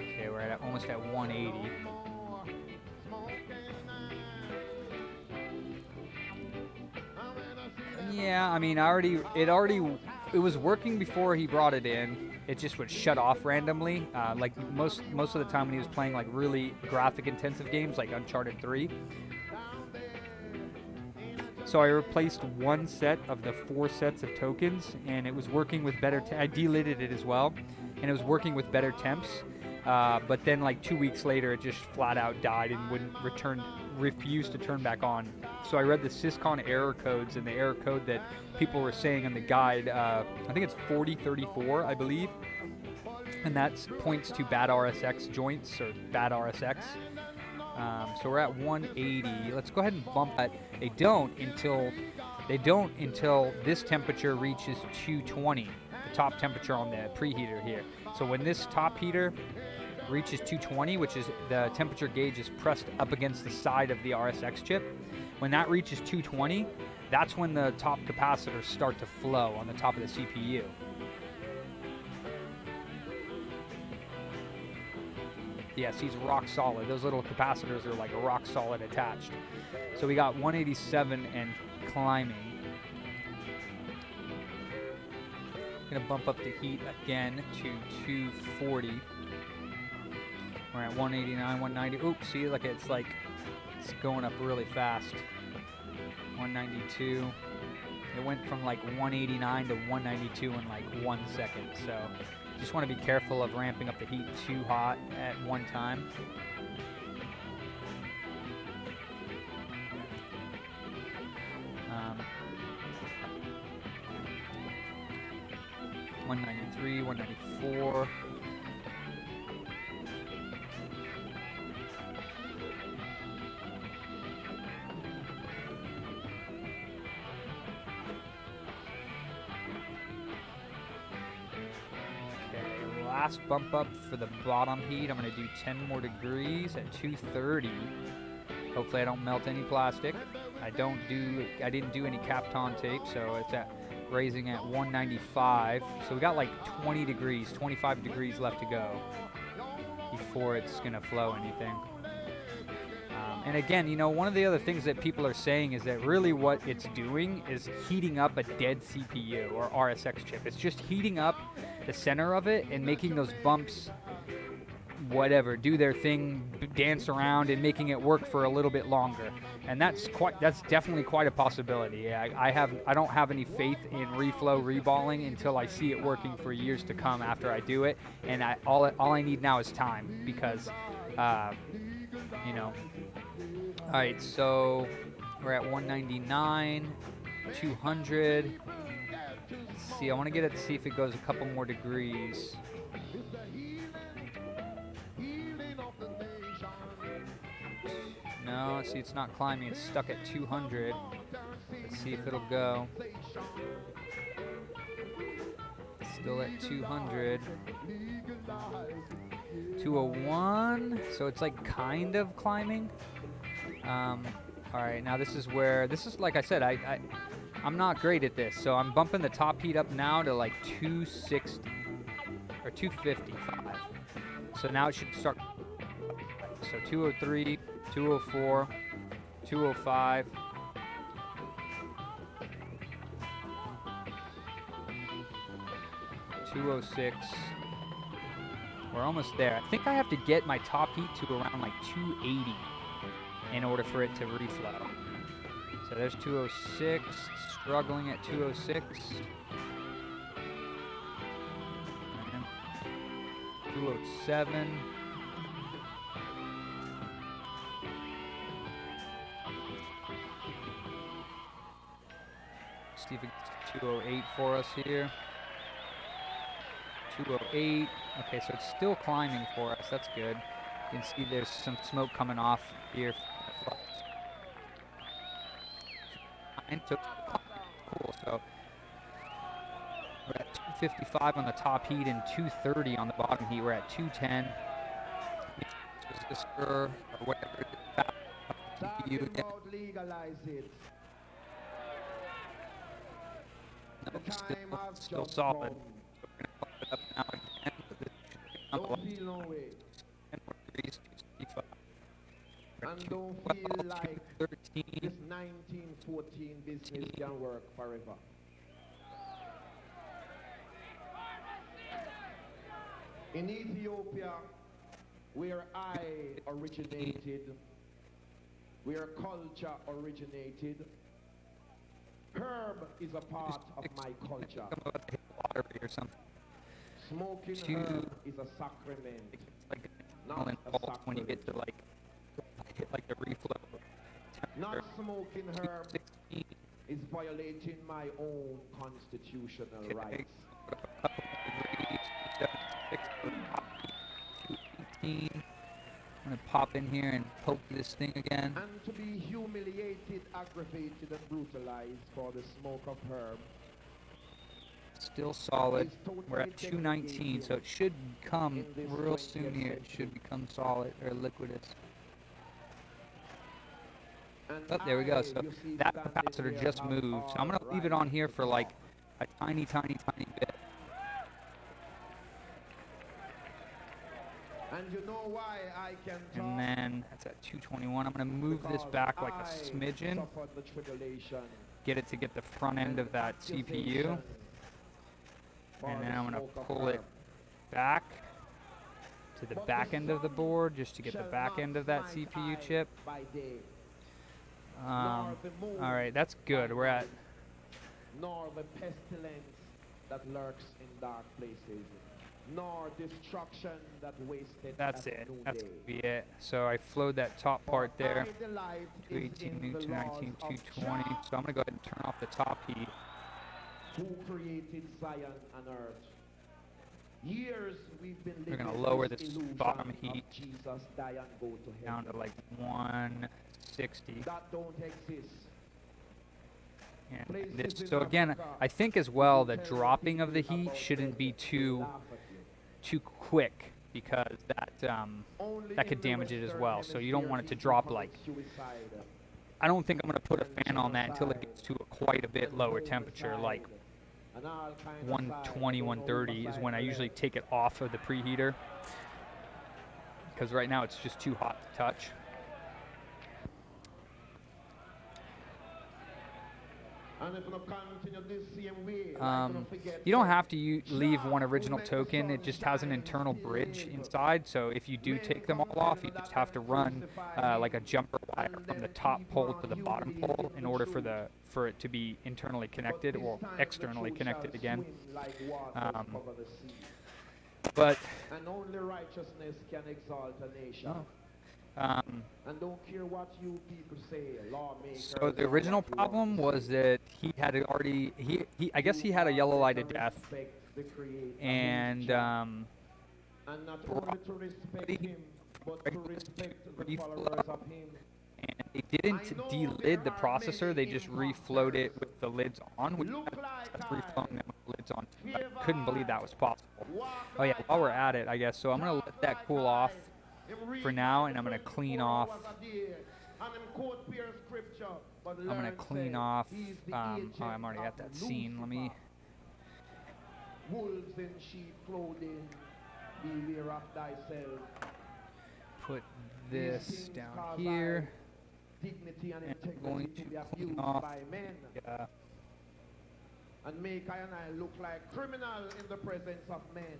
Okay, we're at almost at 180. Yeah, I mean, it was working before he brought it in. It just would shut off randomly, like most of the time when he was playing like really graphic intensive games like Uncharted 3. So I replaced one set of the 4 sets of tokens, and it was working with better. I delidded it as well, and it was working with better temps. But then like 2 weeks later, it just flat out died and refused to turn back on. So I read the syscon error codes, and the error code that people were saying in the guide, I think it's 4034, I believe, and that points to bad RSX joints or bad RSX. So we're at 180. Let's go ahead and bump that. They don't until this temperature reaches 220, the top temperature on the preheater here. So when this top heater reaches 220, which is the temperature gauge is pressed up against the side of the RSX chip, when that reaches 220, that's when the top capacitors start to flow on the top of the CPU. Yes, he's rock solid. Those little capacitors are like rock solid attached. So we got 187 and climbing. Gonna bump up the heat again to 240. We're at 189, 190. Oops, see, like it's going up really fast. 192. It went from like 189 to 192 in like 1 second. So just want to be careful of ramping up the heat too hot at one time. Um, 193, 194. Last bump up for the bottom heat. I'm going to do 10 more degrees at 230. Hopefully I don't melt any plastic. I didn't do any Kapton tape, so it's raising at 195. So we got like 20 degrees, 25 degrees left to go before it's going to flow anything. And again, you know, one of the other things that people are saying is that really what it's doing is heating up a dead CPU or RSX chip. It's just heating up the center of it and making those bumps whatever, do their thing, dance around, and making it work for a little bit longer. And that's definitely quite a possibility. Yeah, I don't have any faith in reflow reballing until I see it working for years to come after I do it. And all I need now is time, because you know. All right, so we're at 199, 200. Let's see, I want to get it to see if it goes a couple more degrees. No, see, it's not climbing. It's stuck at 200. Let's see if it'll go. Still at 200. 201. So it's like kind of climbing. All right, now this is like I said, I'm not great at this, so I'm bumping the top heat up now to like 260 or 255. So now it should start. So 203, 204, 205. $206. We're almost there. I think I have to get my top heat to around like 280 in order for it to reflow. So there's 206, struggling at 206. 207. See if it gets 208 for us here. 208. Okay, so it's still climbing for us. That's good. You can see there's some smoke coming off here. So cool. So we're at 255 on the top heat and 230 on the bottom heat. We're at 210. Resistor or whatever. Legalize it. No, still solid. We're gonna pump it up now again. Don't feel no way. And don't feel like 13. this 1914 business can work forever. In Ethiopia, where I originated, where culture originated, herb is a part of my culture. Or something. Smoking herb is a sacrament, Like not a impulse when you sacrilege. get to like hit like the reflow. Not smoking herb 16. is violating my own constitutional rights. I'm gonna pop in here and poke this thing again. And to be humiliated, aggravated, and brutalized for the smoke of herb. Still solid. We're at 219, so it should come real soon here. It should become solid or liquidous. Oh, there we go. So that capacitor just moved. So I'm going to leave it on here for like a tiny, tiny, tiny bit. And you know why I can talk? And then that's at 221. I'm going to move this back like a smidgen. Get it to get the front end of that CPU. And then I'm going to pull it back to the back end of the board just to get the back end of that CPU chip. All right, that's good. We're at... Nor the pestilence that lurks in dark places, nor destruction that wasted. That's it. That's going to be it. So I flowed that top part there. 218, 219, 220. So I'm going to go ahead and turn off the top heat. Who created Zion and earth? Years we've been living. We're going to lower this illusion bottom heat Jesus die and go to down heaven. to like 160. That don't exist. And this, so again, I think as well the dropping of the heat shouldn't be too quick, because that could damage it as well. So you don't want it to drop like. I don't think I'm going to put a fan on that until it gets to quite a bit lower temperature, like 120, 130 is when I usually take it off of the preheater, because right now it's just too hot to touch. And if you continue this same way, like you forget You don't have to leave one original token. It just has an internal bridge inside. So if you do take them all off, you just have to run like a jumper wire from the top pole to the bottom pole in order for it to be internally connected or externally connected again. But and only righteousness can exalt a nation. And don't care what you people say, lawmakers. So the original problem was that he had already I guess he had a yellow light of death, and not only to respect him, but to respect the followers of him. And they didn't delid the processor, they just reflowed it with the lids on, which reflowing them with the lids on. I couldn't believe that was possible. Oh yeah, while we're at it, I guess, so I'm going to let that cool off for now, and I'm going to clean off, oh, I'm already at that scene, let me, wolves in sheep clothing, beware of thyself. Put this down here. Dignity and integrity going to be to clean abused off, by men. And make I and I look like criminal in the presence of men.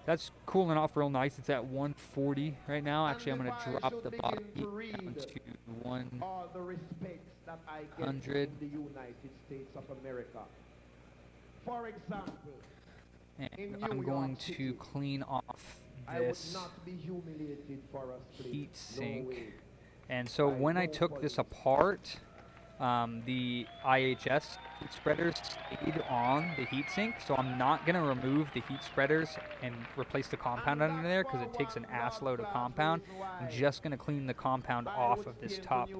That's cooling off real nice. It's at 140 right now. Actually, I'm going to drop the body down to 100. All the respects that I get in the United States of America. For example, and I'm going to clean off this heat sink. And so when I took this apart, the IHS heat spreaders stayed on the heatsink, so I'm not going to remove the heat spreaders and replace the compound under there because it takes an ass load of compound. I'm just going to clean the compound off of this top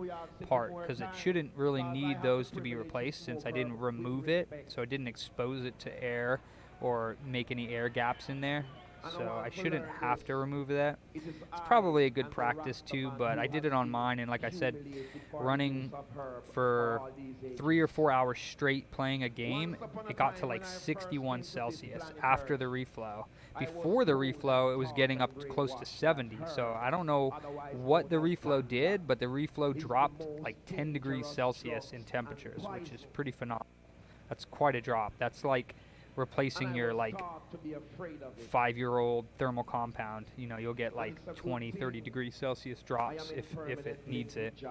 part because it shouldn't really need those to be replaced since I didn't remove it, so I didn't expose it to air or make any air gaps in there. So I shouldn't have to remove that. It's probably a good practice too, but I did it on mine, and like I said, running for 3 or 4 hours straight playing a game, it got to like 61 Celsius after the reflow. Before the reflow, it was getting up close to 70, so I don't know what the reflow did, but the reflow dropped like 10 degrees Celsius in temperatures, which is pretty phenomenal. That's quite a drop. That's like replacing your like 5-year-old thermal compound. You know, you'll get like 20-30 degrees Celsius drops if it needs it.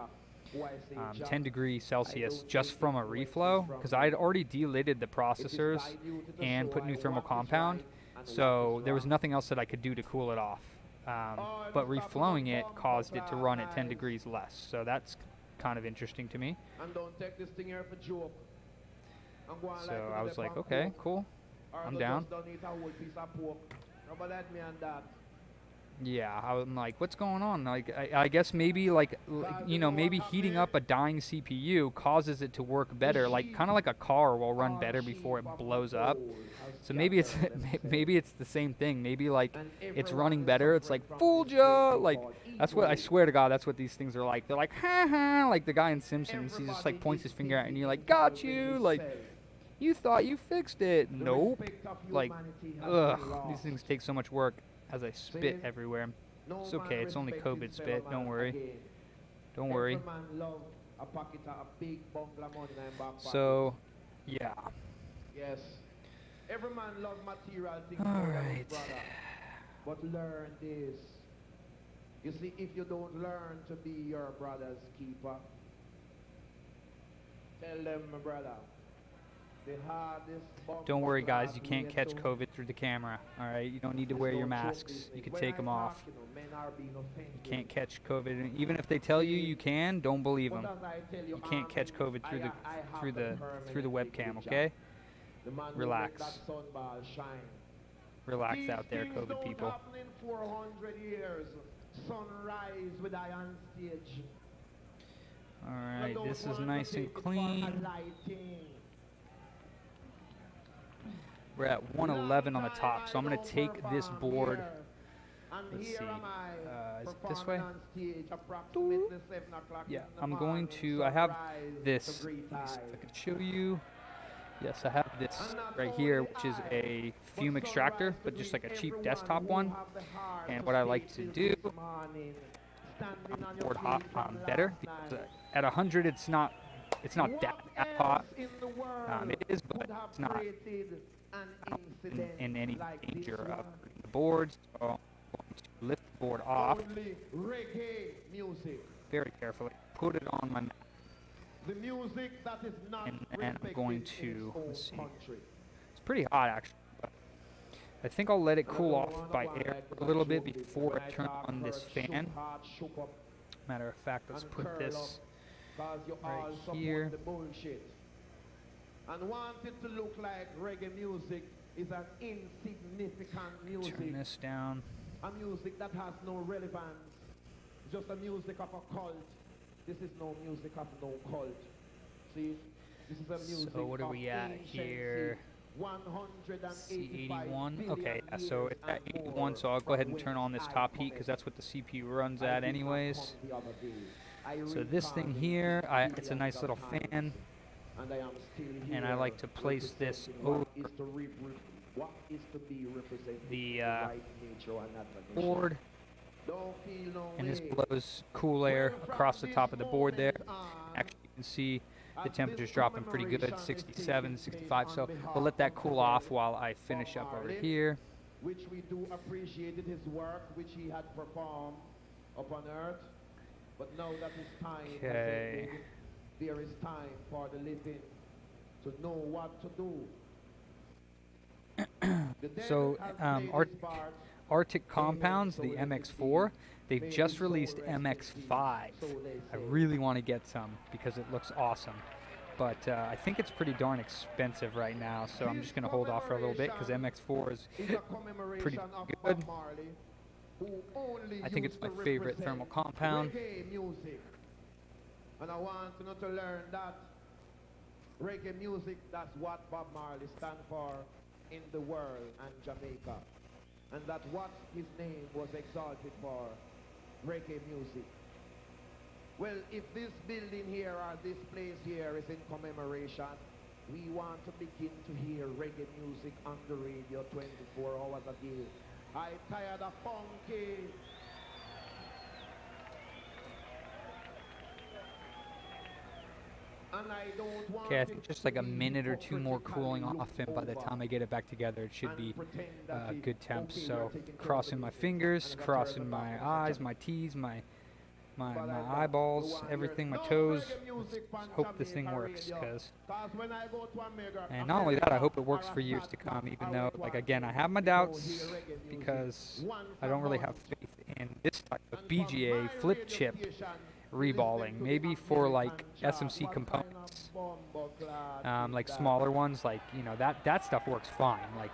10 degrees Celsius just from a reflow, because I had already delidded the processors and put new thermal compound, so there was nothing else that I could do to cool it off. But reflowing it caused it to run at 10 degrees less, so that's kind of interesting to me. So I was like, okay, cool, I'm down. Yeah, I'm like, what's going on? Like, I guess maybe like, you know, maybe heating up a dying CPU causes it to work better, like kind of like a car will run better before it blows up. So maybe it's the same thing. Maybe like it's running better. It's like fooled ya. Like that's what I swear to God. That's what these things are like. They're like ha ha. Like the guy in Simpsons. He just like points his finger at, and you're like, got you. Like you thought you fixed it. Nope. Like ugh. These things take so much work. As I spit everywhere. It's okay. It's only COVID spit. Don't worry. Don't worry. So yeah. Yes. Every man love material things. All right. But learn this. You see, if you don't learn to be your brother's keeper, tell them, my brother, the hardest. Don't worry, guys. You can't catch COVID through the camera. All right. You don't need to wear your masks. You can take them off. You can't catch COVID, and even if they tell you you can, don't believe them. You can't catch COVID through the webcam. Okay. Relax. Relax out there, COVID people. Alright, this is nice and clean. We're at 111 on the top, so I'm going to take this board. Let's see. Is it this way? Yeah, I'm going to. I have this. Let me see if I can show you. Yes, I have this right here, which is a fume extractor, but just like a cheap desktop one. And what I like to do, board hop better, because at 100 it's not it's not that hot. It is, but it's not in any danger of the boards. So I'm going to lift the board off very carefully, put it on my mat, and I'm going to, let's see, it's pretty hot actually, but I think I'll let it cool off by air a little bit before I turn on this fan. Matter of fact, let's put this right here. And want it to look like reggae music is an insignificant music. Turn this down. A music that has no relevance. Just a music of a cult. This is no music of no cult. See? This is a music so what are we at here? C81. Okay, yeah, so it's at 81, so I'll go ahead and turn on this top heat because that's what the CPU runs at anyways. So this thing here, it's a nice little fan, and I like to place this over the board, and this blows cool air across the top of the board there. Actually, you can see the temperature's dropping pretty good, 67, 65, so we'll let that cool off while I finish up over here. Which we do appreciate his work, which he had performed upon earth. But now that his time has ended, there is time for the living to know what to do. So Arctic Compounds, the MX4, they've just released MX5. I really want to get some because it looks awesome. But I think it's pretty darn expensive right now, so I'm just going to hold off for a little bit because MX4 is pretty good. I think it's my favorite thermal compound. And I want you to learn that reggae music, that's what Bob Marley stands for in the world and Jamaica. And that what his name was exalted for, reggae music. Well, if this building here or this place here is in commemoration, we want to begin to hear reggae music on the radio 24 hours a day. I tired of funky. And I don't want okay, I think just like a minute or two more cooling off, and by the time I get it back together, it should be good temps. So crossing my fingers, crossing my eyes, my T's, my eyeballs, everything, my toes. Let's hope this thing works, and not only that, I hope it works for years to come, even though, like, again, I have my doubts because I don't really have faith in this type of BGA flip chip reballing. Maybe for like SMC components, like smaller ones, like, you know, that stuff works fine, like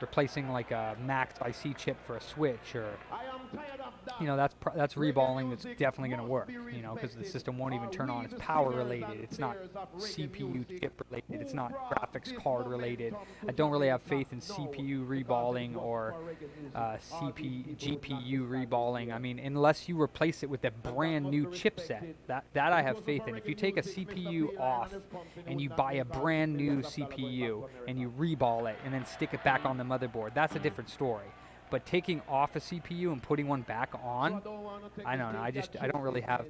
replacing like a Max IC chip for a switch, or, you know, that's reballing that's definitely going to work, you know, because the system won't even turn on. It's power related, it's not CPU chip related, it's not graphics card related. I don't really have faith in CPU reballing or GPU reballing. I mean, unless you replace it with a brand new chipset, that I have faith in. If you take a CPU off and you buy a brand new CPU and you reball it and then stick it back on the motherboard, that's a different story. But taking off a CPU and putting one back on, I don't know. I don't really have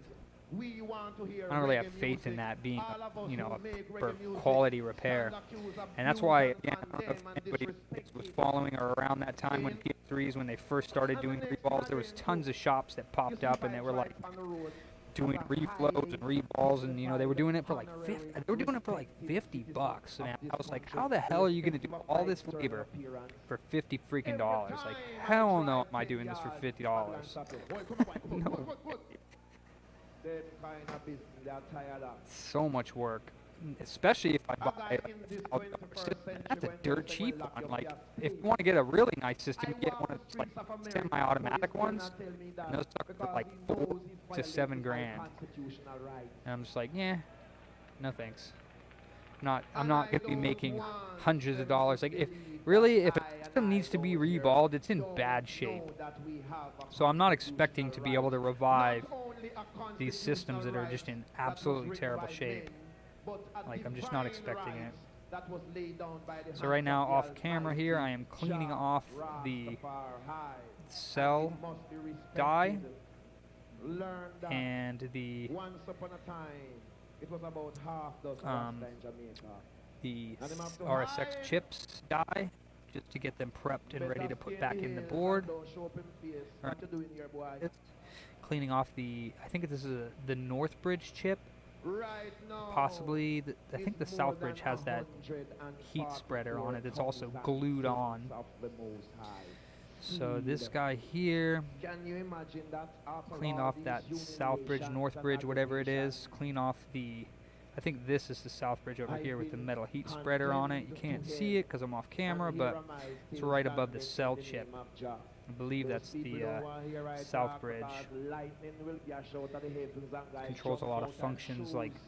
faith in that being, you know, a quality repair. And that's why, again, I don't know if anybody was following or around that time when PS3s, when they first started doing reballs, there was tons of shops that popped up and they were like doing reflows and reballs, and, you know, they were doing it for like $50 man. I was like, how the hell are you gonna do all this labor for $50 freaking dollars? Like, hell no, am I doing this for $50? No. So much work, especially if I buy a system. That's a dirt cheap one. Like, if you want to get a really nice system, you get one of those, like, semi-automatic ones, and those suckers are like $4 to $7 grand. And I'm just like, yeah, no thanks. I'm not going to be making hundreds of dollars. Like, if a system needs to be reballed, it's in bad shape. So I'm not expecting to be able to revive these systems that are just in absolutely terrible shape. Like, I'm just not expecting it. So right now, off camera here, I am cleaning off the cell die and the It was about half those last um, time Jamaica. the And them have to RSX hide. chips die, just to get them prepped and ready Better to put stay back in the here, board. don't show up in face. Alright. What you doing here, boy? Cleaning off the, I think this is the North Bridge chip. Right now. Possibly, I think the is more South Bridge than has that heat spreader on it that's also glued on. of the Most High. So this guy here, Can you imagine that after cleaned all off these that South Bridge, humiliations North and Bridge, whatever it is. aggravations, Clean off the, I think this is the South Bridge over I've here with the been metal heat spreader on it. You condemned can't to see hell, it because I'm off camera, and here but am I it's still right above the standing cell in chip. name of Jah. I believe Those that's the people don't wanna hear I South talk Bridge. because lightning will be a shout of the heavens and guys Controls a jump lot of out and functions like shoes.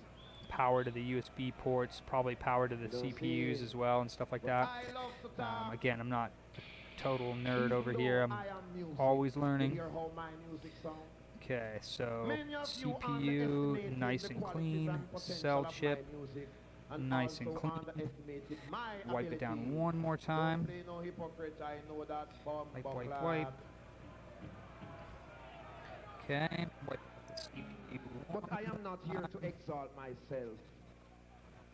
power to the USB ports, probably power to the Those CPUs here. as well and stuff like But that. I love to talk. Again, I'm not a total nerd Even over though here. I'm I am music, always you learning. hear how my music sound? Okay, so Many of you CPU underestimated nice the and qualities clean, and potential cell of my chip music, and nice and also clean. underestimated my Wipe it down ability. one more Don't time. play no hypocrite, I know that bomb Wipe, buckler. wipe, wipe. Okay, wipe the CPU. But I am not here to exalt myself.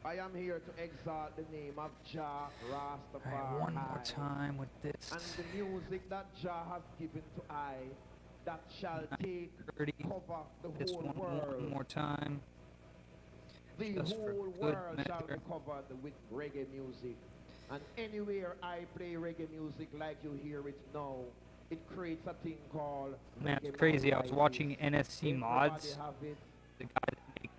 I am here to exalt the name of Jah Rastafari. Alright, one more time with this. And the music that Jah has given to I, that shall take 30. cover the This whole one world. more time. The Just for whole good world shall be measure. covered with reggae music. And anywhere I play reggae music like you hear it now, it creates a thing called Man, reggae it's crazy. I was myelitis. watching NSC Everybody Mods. have it. The guy that makes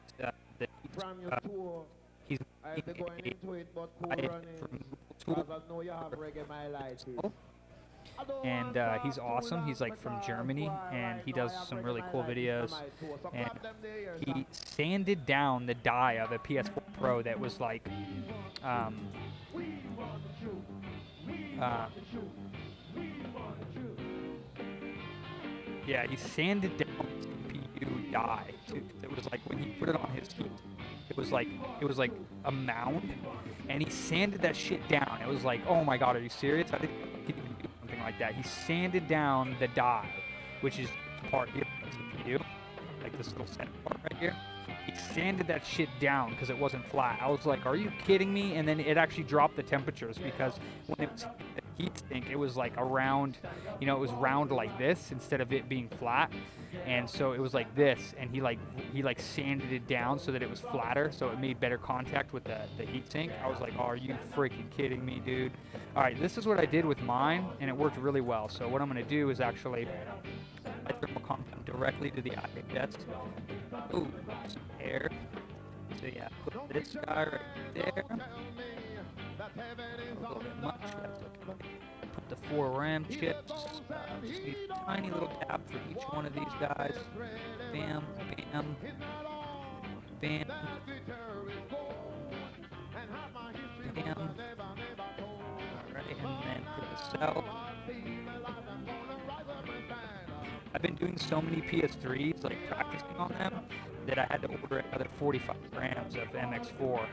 the From your tour, he's I'll be going into it, but cool I- runnings. from Because Google I know you have reggae myelitis. Tool. And he's awesome. He's like from Germany, and he does some really cool videos. And he sanded down the die of a PS4 Pro that was like, yeah, he sanded down the CPU die too. It was like when he put it on his heat, it was like a mound, and he sanded that shit down. It was like, oh my god, are you serious? I didn't think he could even do something like that. He sanded down the die, which is the part here of the CPU, like this little center part right here. He sanded that shit down because it wasn't flat. I was like, are you kidding me? And then it actually dropped the temperatures because when it was the heat sink, it was like around, you know, it was round like this instead of it being flat. And so it was like this, and he sanded it down so that it was flatter, so it made better contact with the heat sink. I was like, oh, are you freaking kidding me, dude? All right, this is what I did with mine, and it worked really well. So what I'm gonna do is actually I thermal compound directly to the IHS. Ooh, some air. So yeah, put this guy right there. A little bit much. Put the 4 RAM chips. Just need a tiny little tab for each one of these guys. Bam, bam, bam, bam. Alright, and then for the cell. I've been doing so many PS3s, like practicing on them, that I had to order another 45 grams of MX4.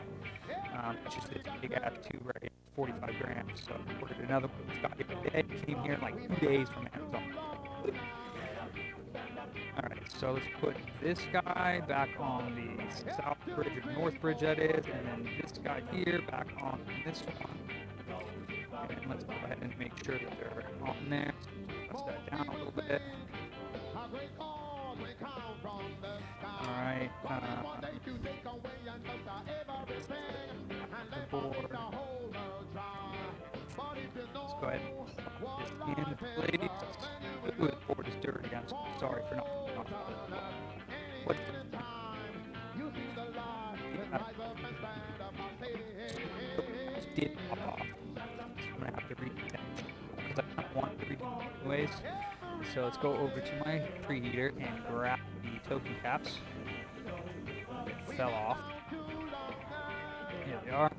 Which is this big ass tube right here, 45 grams. So I ordered another one. Got here today. Came here in like 2 days from Amazon. Alright, so let's put this guy back on the South Bridge or North Bridge, that is, and then this guy here back on this one. And let's go ahead and make sure that they're on there. Press that down a little bit. Alright, board. Let's go ahead and put this in place. Ooh, the board is dirty. I'm so sorry for not. What? Just did pop off. I'm gonna have to read that because I don't want to read it anyways. So let's go over to my preheater and grab the token caps. It fell off. Here they are.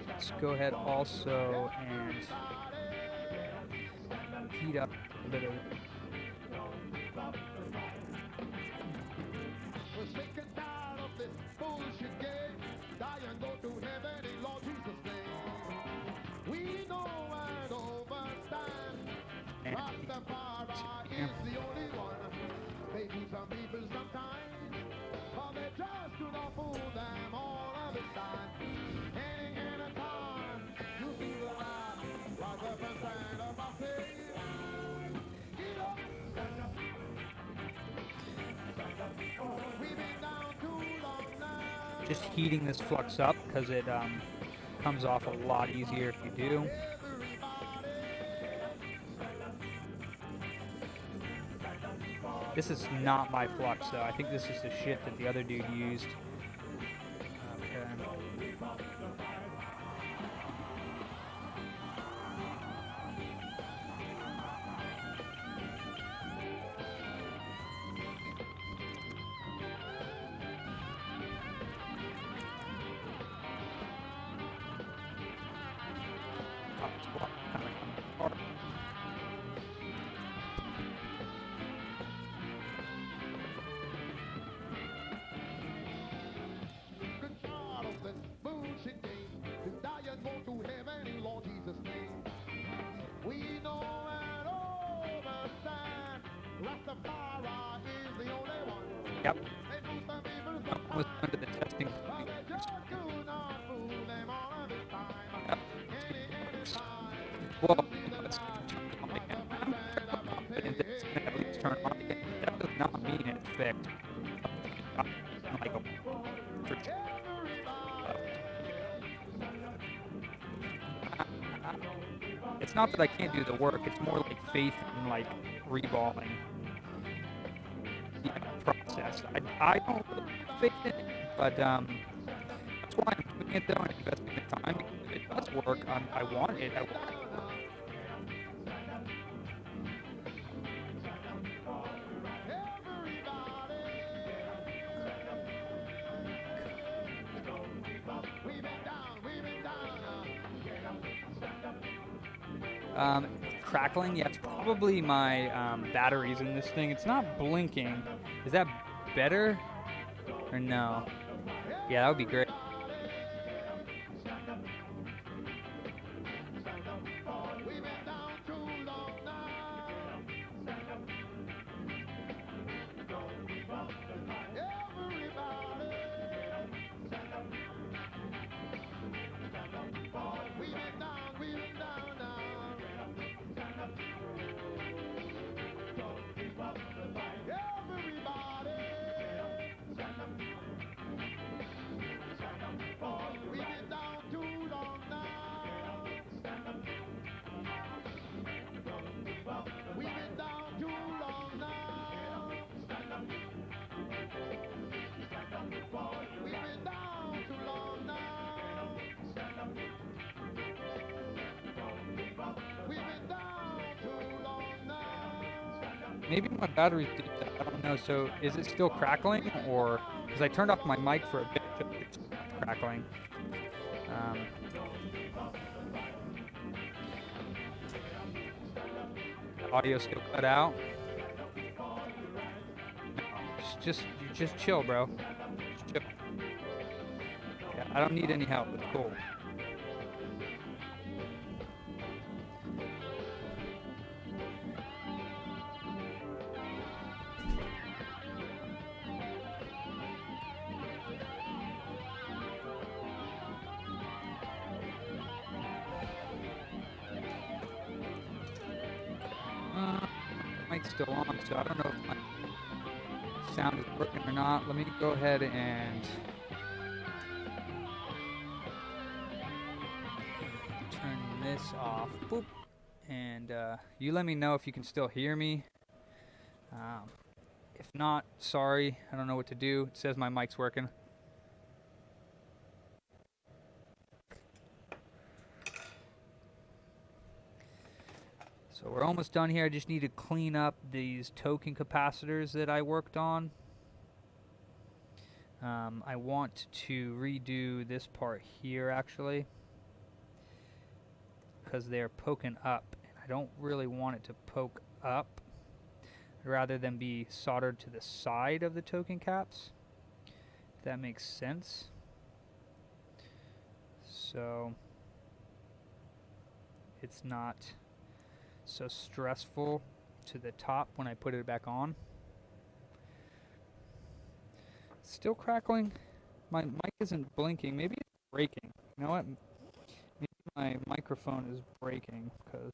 Let's go ahead also and heat up a bit of just heating this flux up because it comes off a lot easier if you do. This is not my flux though. I think this is the shit that the other dude used. Okay. Yep. Almost under the testing. Yep. Whoa. Let's turn it on again. It's gonna at least turn on again. That does not mean it's fixed. Like a it's not that I can't do the work, it's more like faith in like reballing the process. I don't really have faith in it, but that's why I'm doing it though and investing the time. If it does work, I want it. I want it. Crackling, yeah, it's probably my batteries in this thing. It's not blinking. Is that better or no? Yeah, that would be great. Maybe my batteries did that. I don't know. So is it still crackling, or because I turned off my mic for a bit, it's crackling. Audio still cut out. No, just chill, bro. Just chill. Yeah, I don't need any help. It's cool. Mic's still on, so I don't know if my sound is working or not. Let me go ahead and turn this off. Boop. And you let me know if you can still hear me. If not, sorry, I don't know what to do. It says my mic's working. So we're almost done here. I just need to clean up these TOKIN capacitors that I worked on. I want to redo this part here actually, because they're poking up, and I don't really want it to poke up. I'd rather than be soldered to the side of the TOKIN caps, if that makes sense. So it's not so stressful to the top when I put it back on. Still crackling. My mic isn't blinking. Maybe it's breaking. You know what? Maybe my microphone is breaking because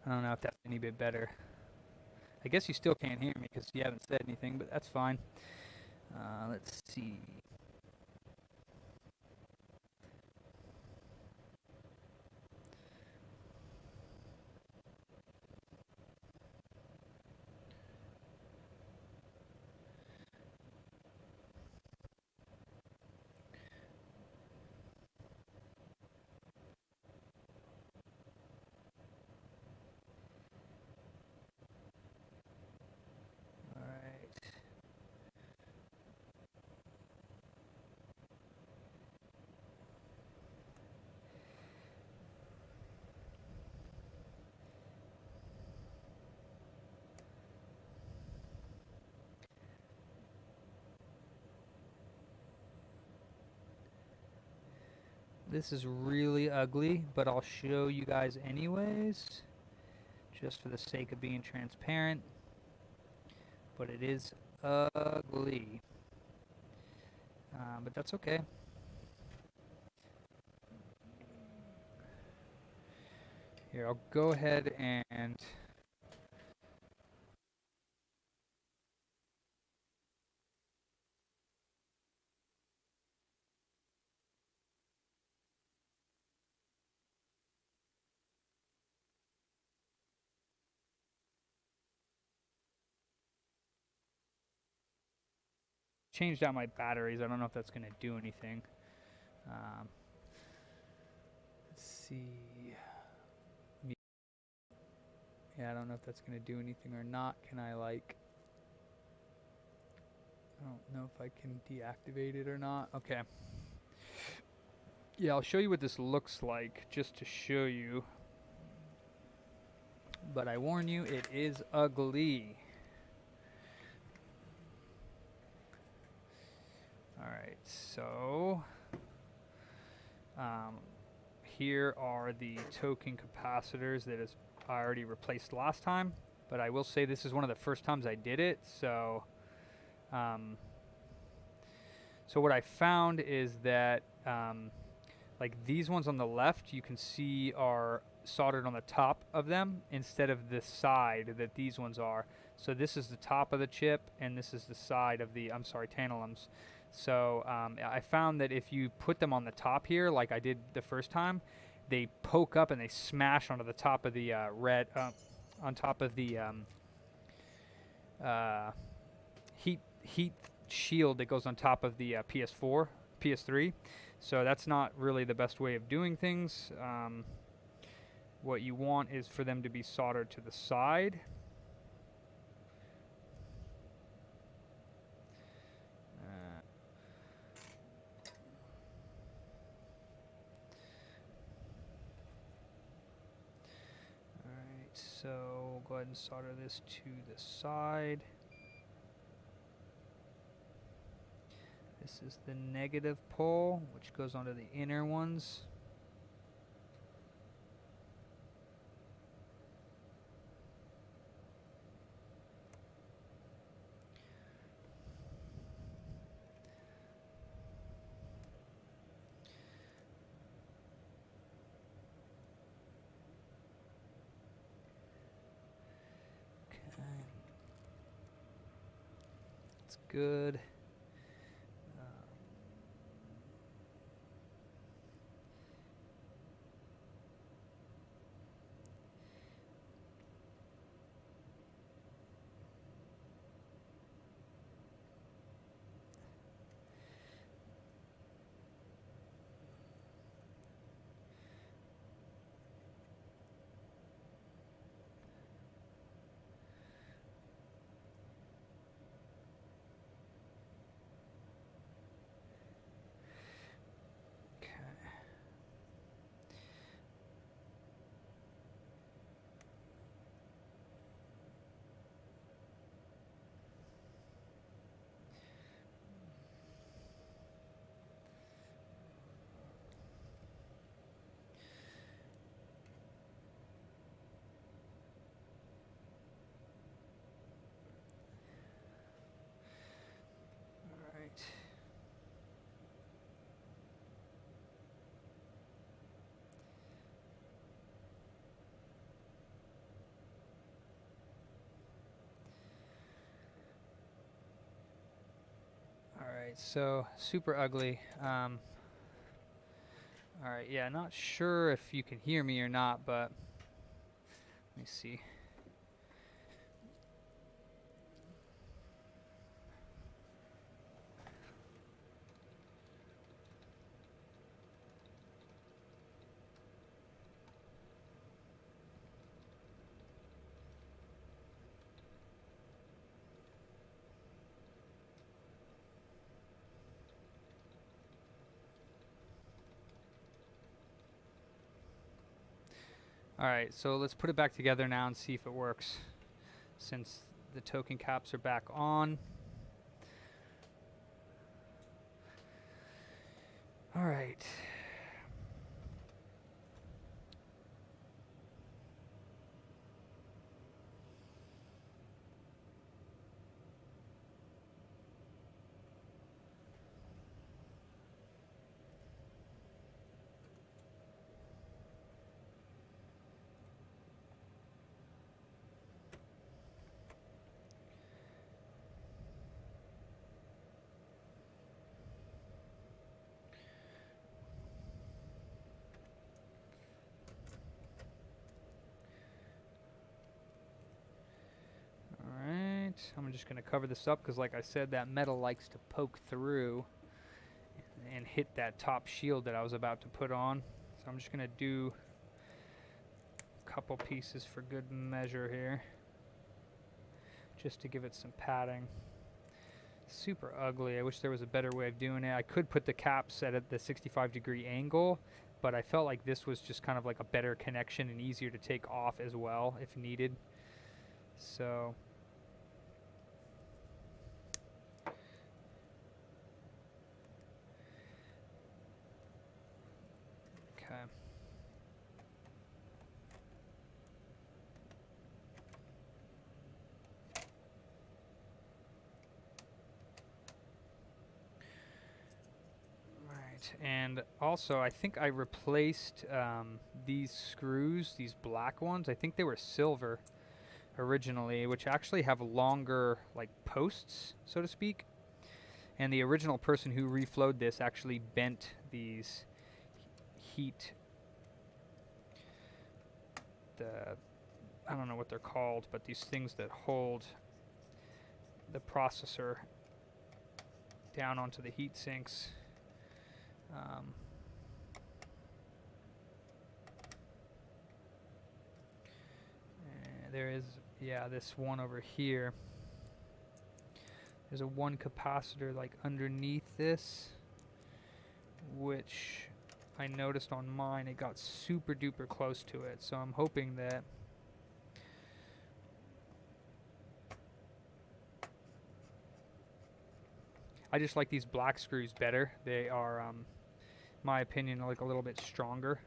I don't know if that's any bit better. I guess you still can't hear me because you haven't said anything, but that's fine. Let's see. All right. This is really ugly, but I'll show you guys anyways, just for the sake of being transparent. But it is ugly. But that's okay. Here, I'll go ahead and changed out my batteries. I don't know if that's going to do anything. Let's see. Yeah, I don't know if that's going to do anything or not. Can I, like... I don't know if I can deactivate it or not. Okay. Yeah, I'll show you what this looks like, just to show you. But I warn you, it is ugly. Alright, so... here are the TOKIN capacitors that I already replaced last time. But I will say this is one of the first times I did it, so... so what I found is that like these ones on the left, you can see are soldered on the top of them instead of the side that these ones are. So this is the top of the chip, and this is the side of the, tantalums. So I found that if you put them on the top here, like I did the first time, they poke up and they smash onto the top of the on top of the heat shield that goes on top of the PS3. So that's not really the best way of doing things. What you want is for them to be soldered to the side. Alright, so go ahead and solder this to the side. This is the negative pole, which goes onto the inner ones. Okay. That's good. Alright, so super ugly. Alright, yeah, not sure if you can hear me or not, but let me see. Alright, so let's put it back together now and see if it works. Since the token caps are back on. Alright. I'm just going to cover this up because, like I said, that metal likes to poke through and hit that top shield that I was about to put on. So I'm just going to do a couple pieces for good measure here, just to give it some padding. Super ugly. I wish there was a better way of doing it. I could put the caps set at the 65-degree angle, but I felt like this was just kind of like a better connection and easier to take off as well if needed. So okay. Right, and also I think I replaced these screws, these black ones. I think they were silver originally, which actually have longer like posts, so to speak. And the original person who reflowed this actually bent these heat, I don't know what they're called, but these things that hold the processor down onto the heat sinks. There is, yeah, this one over here. There's a 1 capacitor like underneath this, which I noticed on mine it got super duper close to it. So I'm hoping that I just like these black screws better. They are, my opinion, like a little bit stronger.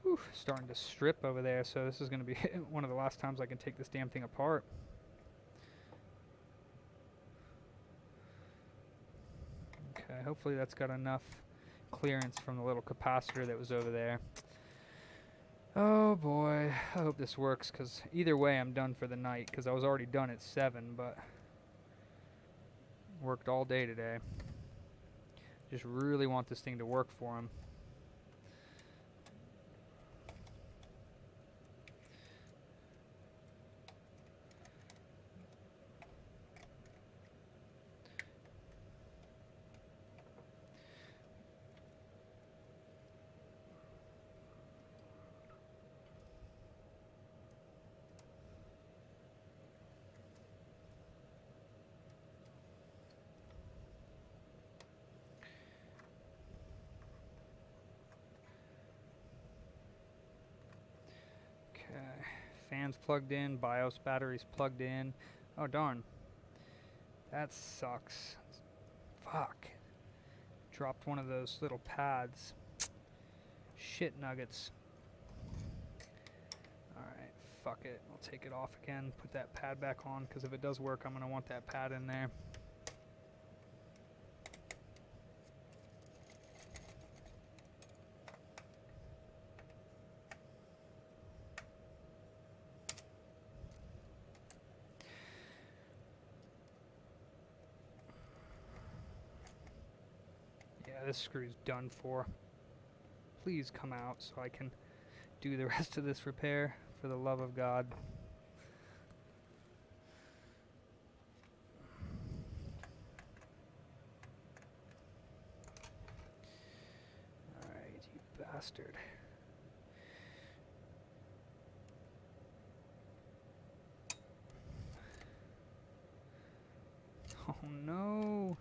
Whew, starting to strip over there, so this is going to be one of the last times I can take this damn thing apart. Okay, hopefully that's got enough clearance from the little capacitor that was over there. Oh boy, I hope this works, because either way I'm done for the night, because I was already done at 7, but worked all day today. Just really want this thing to work for him. Fans plugged in, BIOS batteries plugged in. Oh darn. That sucks. Fuck. Dropped one of those little pads. Shit nuggets. Alright, fuck it. I'll take it off again, put that pad back on, because if it does work, I'm going to want that pad in there. this screw's done for. Please come out so I can do the rest of this repair, for the love of God. Alright, you bastard. Oh no!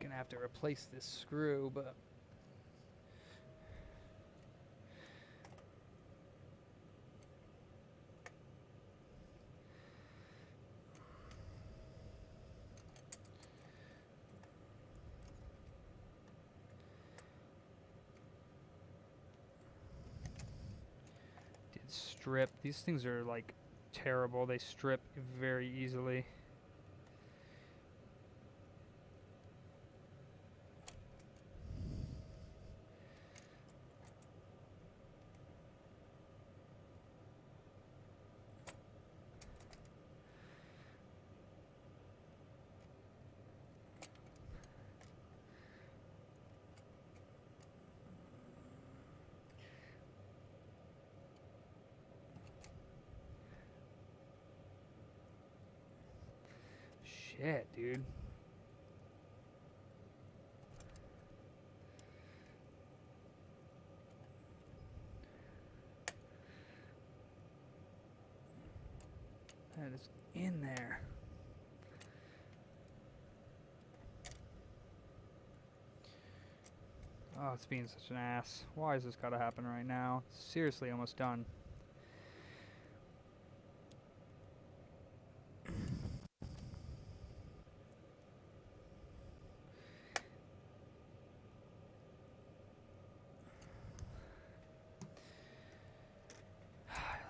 Gonna have to replace this screw, but did strip. These things are like terrible. They strip very easily. Shit, dude. That is in there. Oh, it's being such an ass. Why has this gotta happen right now? Seriously, almost done.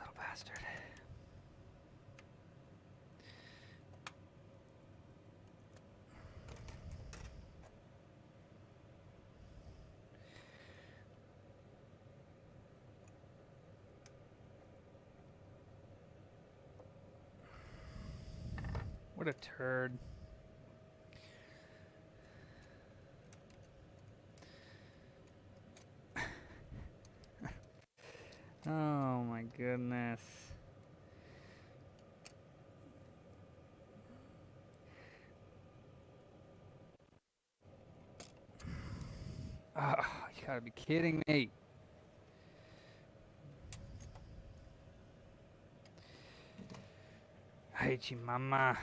Little bastard. What a turd. Oh my goodness. Oh, you gotta be kidding me. I hate you, mama.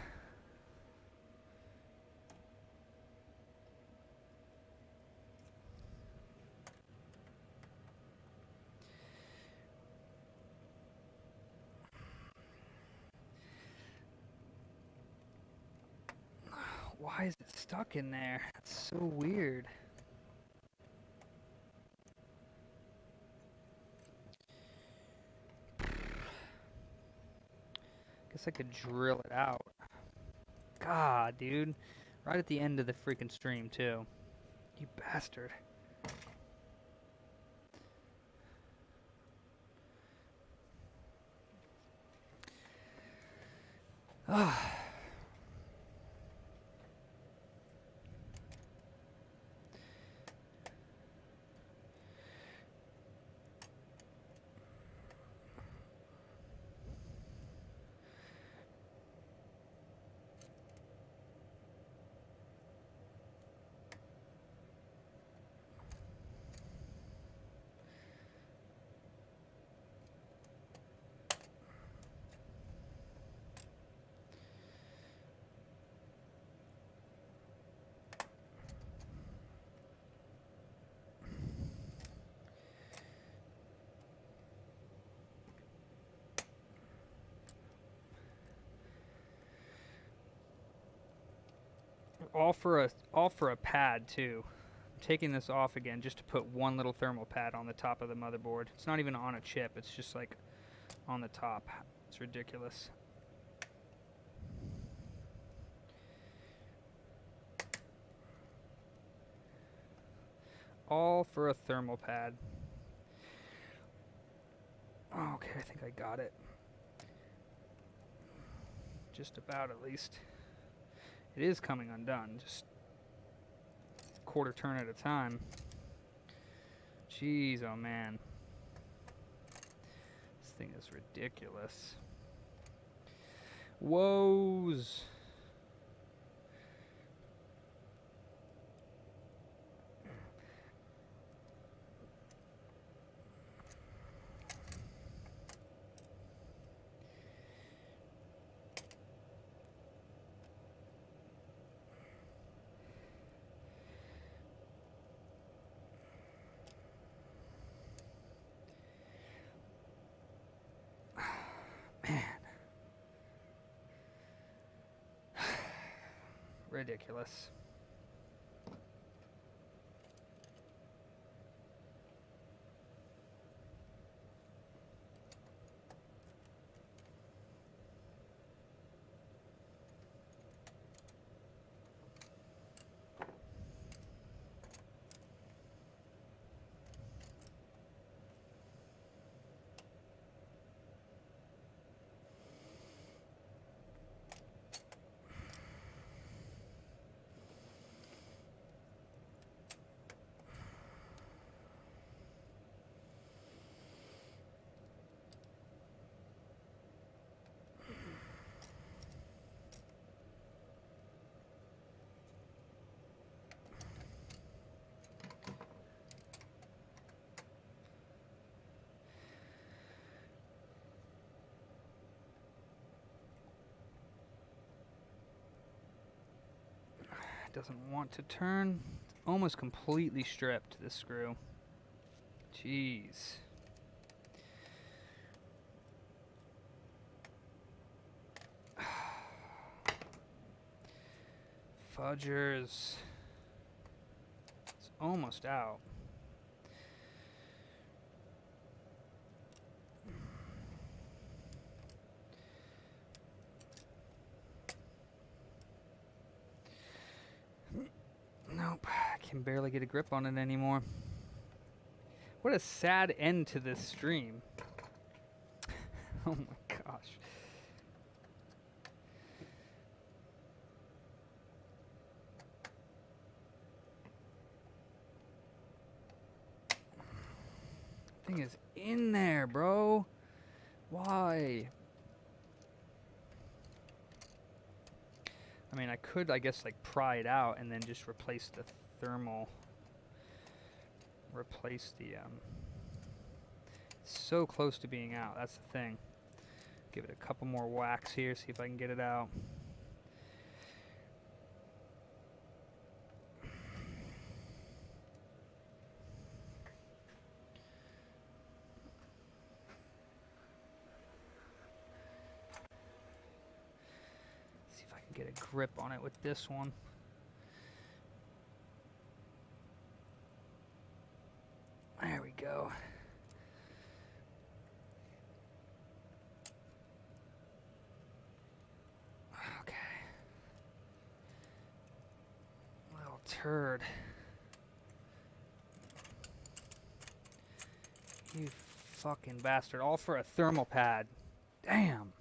Why is it stuck in there? That's so weird. Guess I could drill it out. God, dude. Right at the end of the freaking stream, too. You bastard. Ah. All for a pad too. I'm taking this off again just to put one little thermal pad on the top of the motherboard. It's not even on a chip, it's just like on the top. It's ridiculous. All for a thermal pad. Okay, I think I got it. Just about, at least. It is coming undone, just quarter turn at a time. Jeez, oh man. This thing is ridiculous. Woes! Man. Ridiculous. Doesn't want to turn. It's almost completely stripped, this screw. Jeez. Fudgers. It's almost out. Nope, I can barely get a grip on it anymore. What a sad end to this stream. Oh my gosh. Thing is in there, bro. Why? I mean, I could, I guess, like pry it out and then just replace the thermal. Replace the, it's so close to being out. That's the thing. Give it a couple more whacks here, see if I can get it out. See if I can get a grip on it with this one. There we go. Okay. Little turd. You fucking bastard. All for a thermal pad. Damn.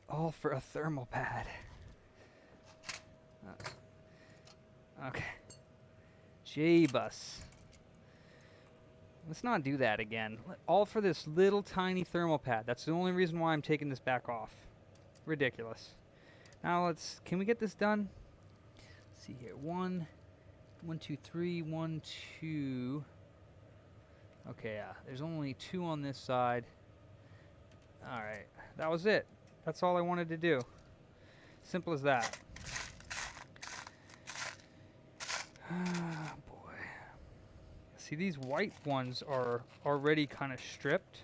All for a thermal pad. Okay. J-bus. Let's not do that again. All for this little tiny thermal pad. That's the only reason why I'm taking this back off. Ridiculous. Now let's, can we get this done? Let's see here. 1, 2, 3, 1, 2. Okay, yeah. There's only 2 on this side. Alright. That was it. That's all I wanted to do. Simple as that. Boy. See, these white ones are already kind of stripped.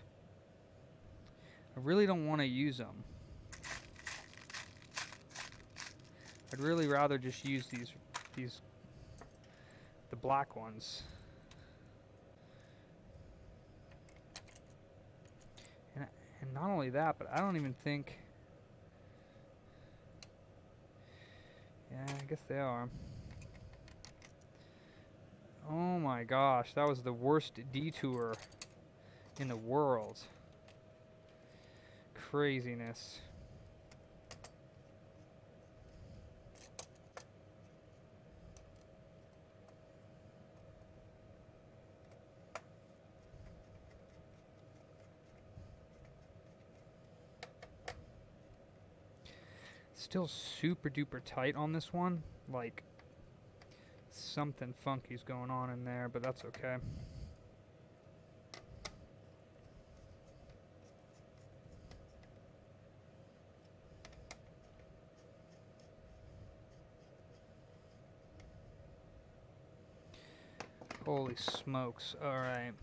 I really don't want to use them. I'd really rather just use the black ones. And not only that, but I don't even think... Yeah, I guess they are. Oh my gosh, that was the worst detour in the world. Craziness. Still super duper tight on this one. Like, something funky's going on in there, but that's okay. Holy smokes. Alright.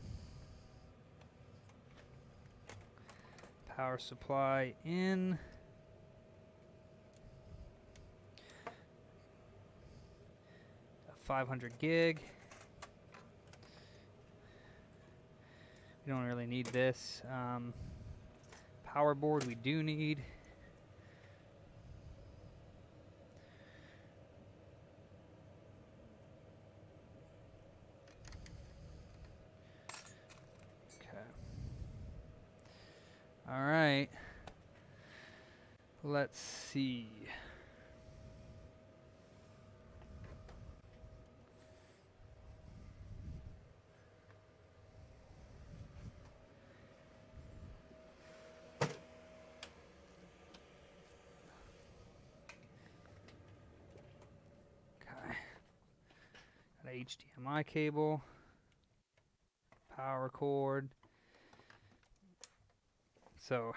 Power supply in. A 500 gig. We don't really need this. Power board we do need. Okay. All right. Let's see. Okay. Got a HDMI cable. Power cord. So,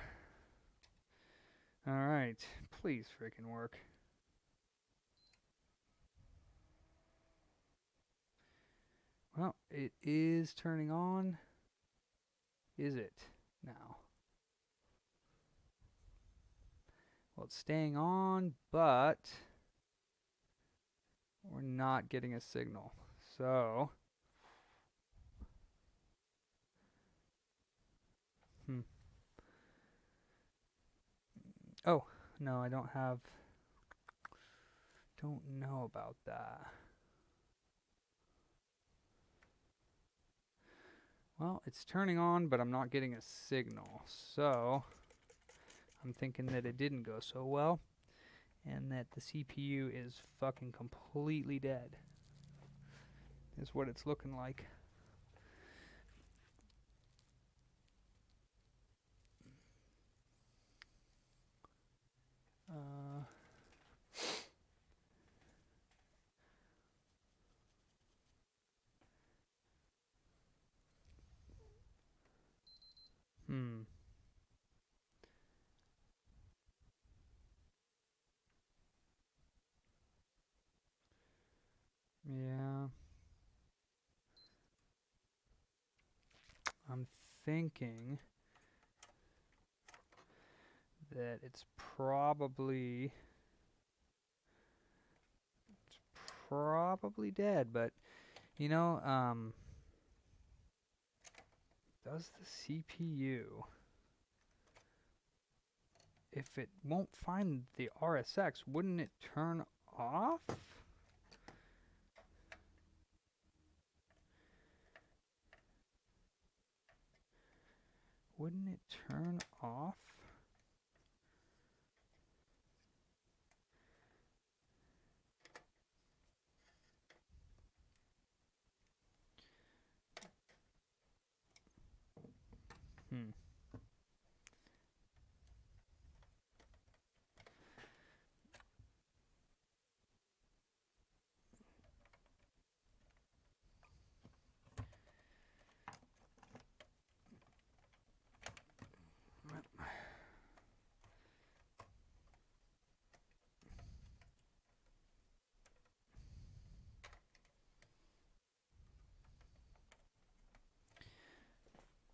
all right. Please freaking work. Well, it is turning on. Is it now? Well, it's staying on, but we're not getting a signal. So, oh, no, I don't know about that. Well, it's turning on, but I'm not getting a signal. So, I'm thinking that it didn't go so well, and that the CPU is fucking completely dead. Is what it's looking like. Hmm. Yeah. I'm thinking that it's probably dead, but you know, does the CPU, if it won't find the RSX, wouldn't it turn off? Wouldn't it turn off? Hmm.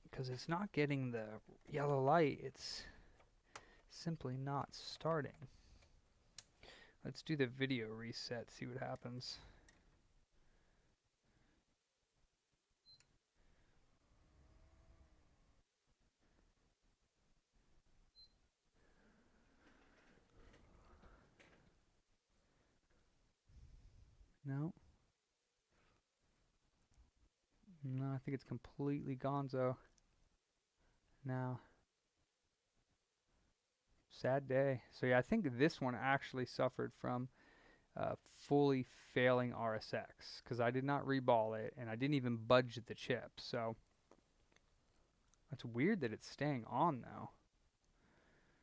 Because it's not getting the yellow light, it's simply not starting. Let's do the video reset, see what happens. No. No, I think it's completely gonzo now. Sad day. So yeah, I think this one actually suffered from fully failing RSX because I did not reball it and I didn't even budge the chip. So that's weird that it's staying on though.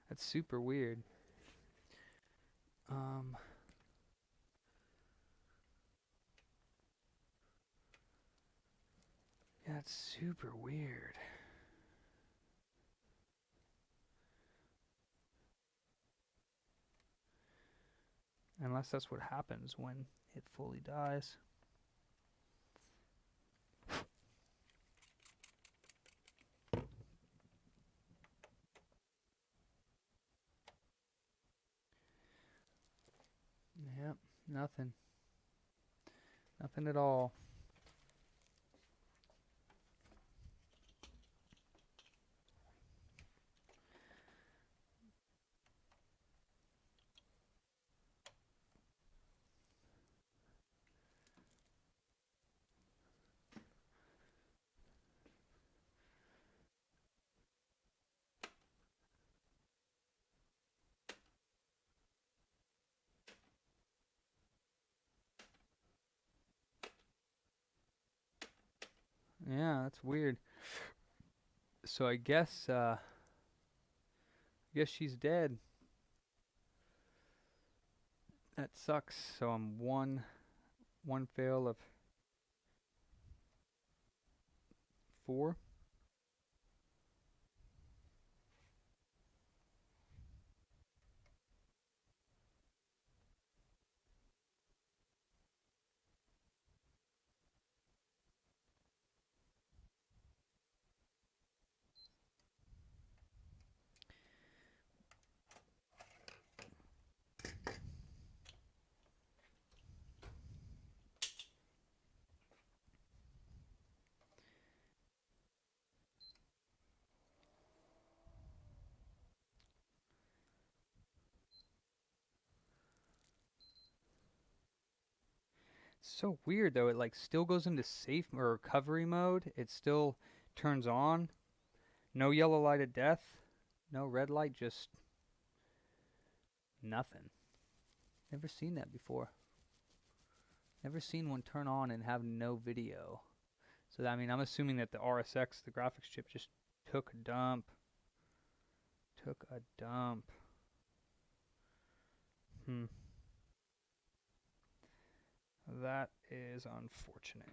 That's super weird. Yeah, it's super weird. Unless that's what happens when it fully dies. Yep, nothing. Nothing at all. Yeah, that's weird. So I guess she's dead. That sucks. So I'm one fail of 4. So weird though. It like still goes into safe or recovery mode. It still turns on. No yellow light of death. No red light. Just nothing. Never seen that before. Never seen one turn on and have no video. So I mean, I'm assuming that the RSX, the graphics chip, just took a dump. Took a dump. That is unfortunate.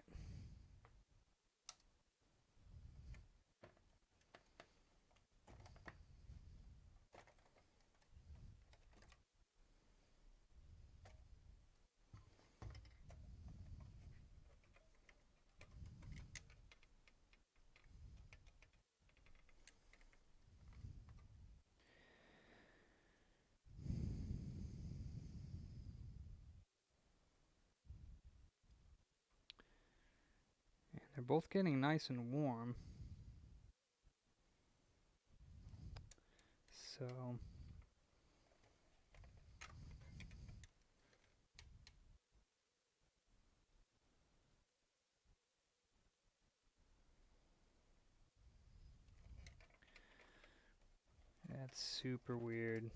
And they're both getting nice and warm. So that's super weird.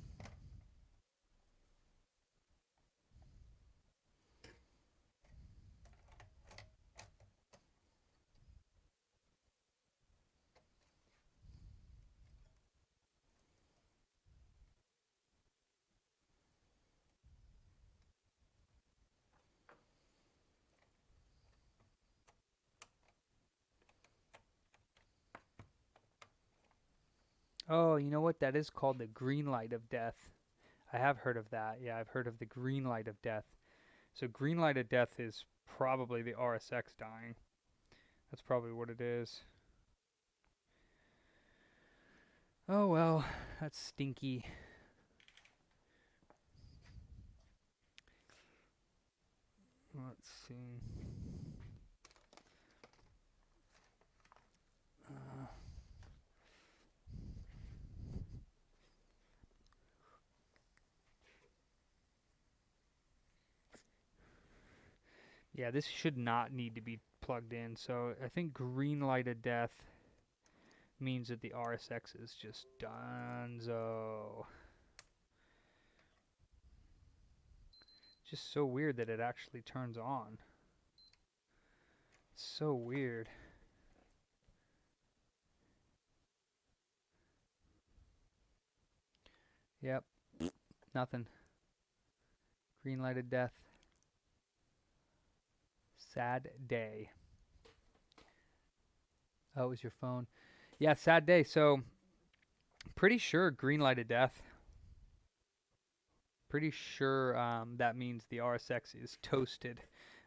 Oh, you know what? That is called the green light of death. I have heard of that. Yeah, I've heard of the green light of death. So green light of death is probably the RSX dying. That's probably what it is. Oh well, that's stinky. Let's see. Yeah, this should not need to be plugged in. So I think green light of death means that the RSX is just donezo. Just so weird that it actually turns on. It's so weird. Yep. Nothing. Green light of death. Sad day. Oh, it was your phone. Yeah, sad day. So, pretty sure green light of death. Pretty sure that means the RSX is toasted.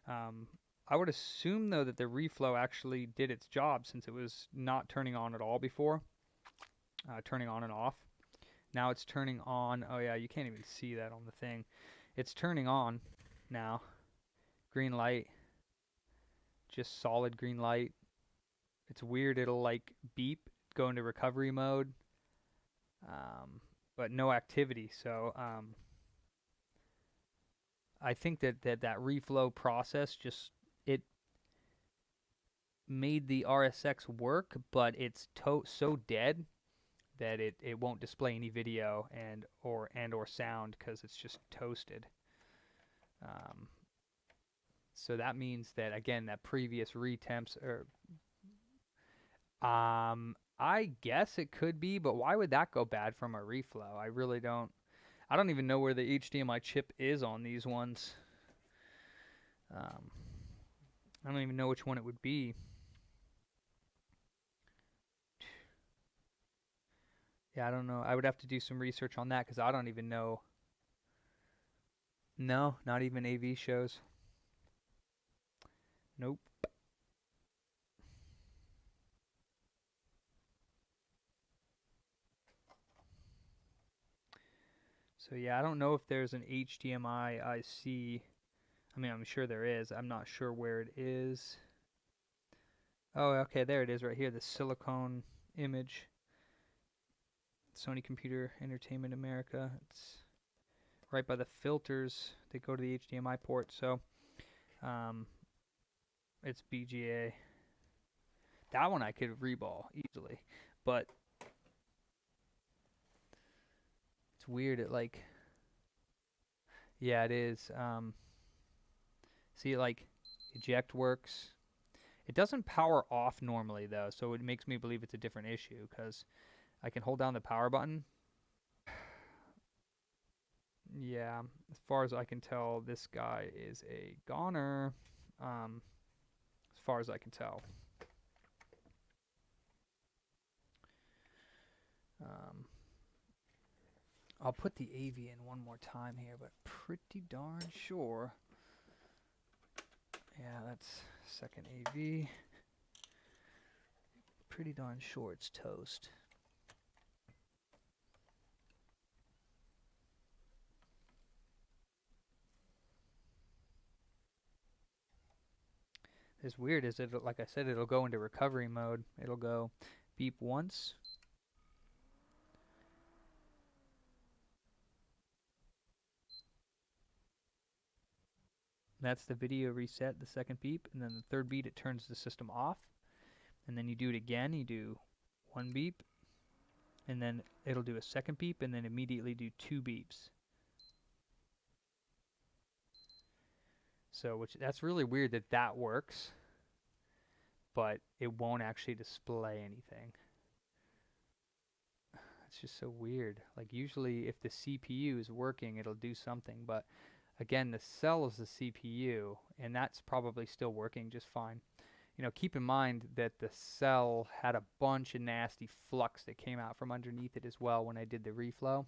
I would assume, though, that the reflow actually did its job since it was not turning on at all before. Turning on and off. Now it's turning on. Oh, yeah, you can't even see that on the thing. It's turning on now. Green light. Just solid green light. It's weird. It'll like beep, go into recovery mode, but no activity. So I think that reflow process just it made the RSX work, but it's so dead that it won't display any video and or sound because it's just toasted. So that means that again that previous retemps are. I guess it could be, but why would that go bad from a reflow? I really don't. I don't even know where the HDMI chip is on these ones. I don't even know which one it would be. Yeah, I don't know. I would have to do some research on that because I don't even know. No, not even AV shows. Nope. So yeah, I don't know if there's an HDMI IC. I mean, I'm sure there is. I'm not sure where it is. Oh, okay, there it is right here, the silicone image. Sony Computer Entertainment America. It's right by the filters that go to the HDMI port. So it's BGA. That one I could reball easily, but it's weird. It like, yeah, it is. See, like, eject works. It doesn't power off normally though, so it makes me believe it's a different issue because I can hold down the power button. Yeah, as far as I can tell, this guy is a goner. As far as I can tell. I'll put the AV in one more time here, but pretty darn sure. Yeah, that's second AV. Pretty darn sure it's toast. It's weird is it, like I said, it'll go into recovery mode. It'll go beep once. That's the video reset, the second beep, and then the third beep it turns the system off. And then you do it again, you do one beep, and then it'll do a second beep, and then immediately do two beeps. So, that's really weird that that works, but it won't actually display anything. It's just so weird. Like usually if the CPU is working, it'll do something, but again, the cell is the CPU, and that's probably still working just fine. You know, keep in mind that the cell had a bunch of nasty flux that came out from underneath it as well when I did the reflow.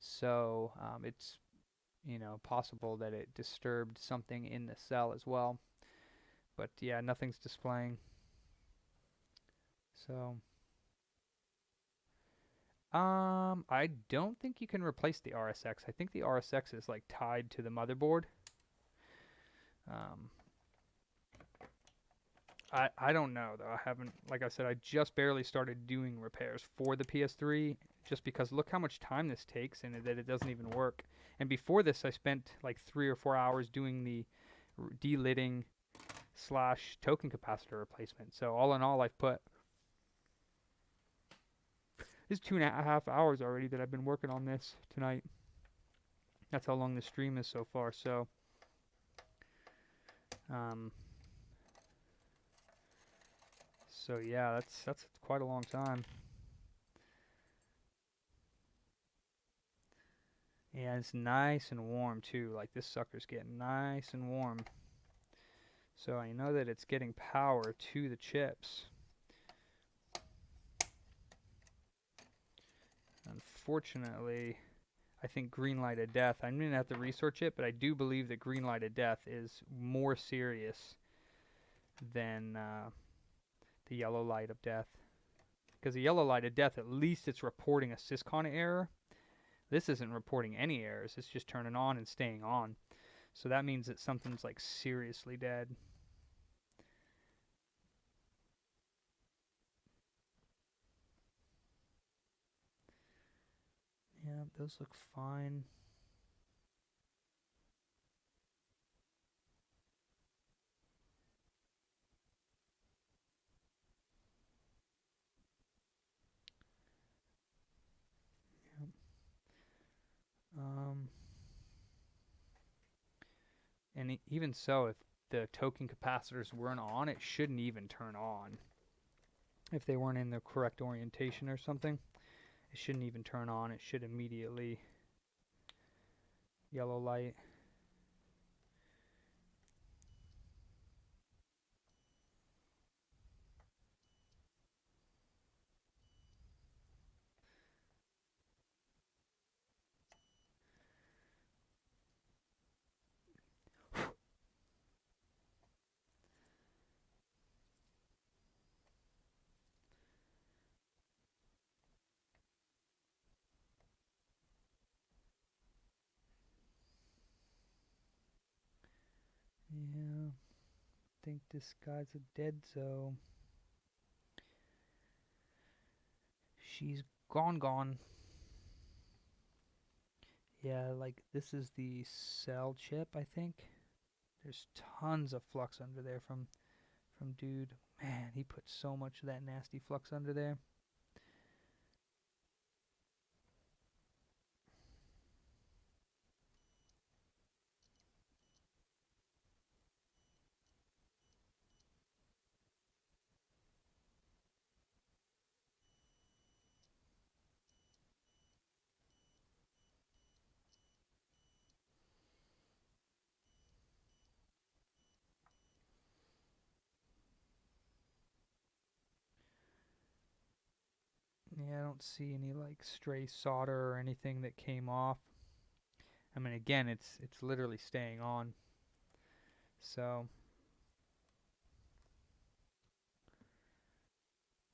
So it's, you know, possible that it disturbed something in the cell as well. But yeah, nothing's displaying. So I don't think you can replace the RSX. I think the RSX is like tied to the motherboard. I don't know though. I haven't, like I said, I just barely started doing repairs for the PS3 just because look how much time this takes and that it doesn't even work. And before this, I spent like 3 or 4 hours doing the delitting, slash token capacitor replacement. So all in all, I've put, it's 2.5 hours already that I've been working on this tonight. That's how long the stream is so far. So so yeah, that's quite a long time. Yeah, it's nice and warm too. Like, this sucker's getting nice and warm. So I know that it's getting power to the chips. Unfortunately, I think green light of death, I'm going to have to research it, but I do believe that green light of death is more serious than the yellow light of death. Because the yellow light of death, at least it's reporting a syscon error. This isn't reporting any errors. It's just turning on and staying on. So that means that something's like seriously dead. Yeah, those look fine. And even so, if the token capacitors weren't on, it shouldn't even turn on. If they weren't in the correct orientation or something, it shouldn't even turn on. It should immediately yellow light. Yeah, I think this guy's a dead zone. She's gone. Yeah, like, this is the cell chip, I think. There's tons of flux under there from dude. Man, he put so much of that nasty flux under there. Yeah, I don't see any like stray solder or anything that came off. I mean, again, it's literally staying on. So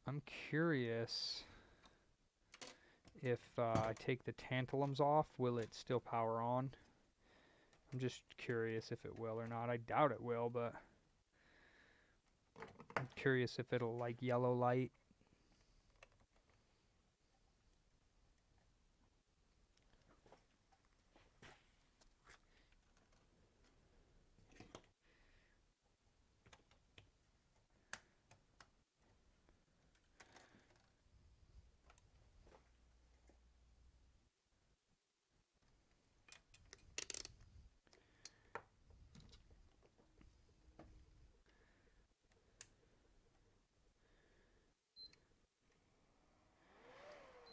I'm curious if I take the tantalums off, will it still power on? I'm just curious if it will or not. I doubt it will, but I'm curious if it'll like yellow light.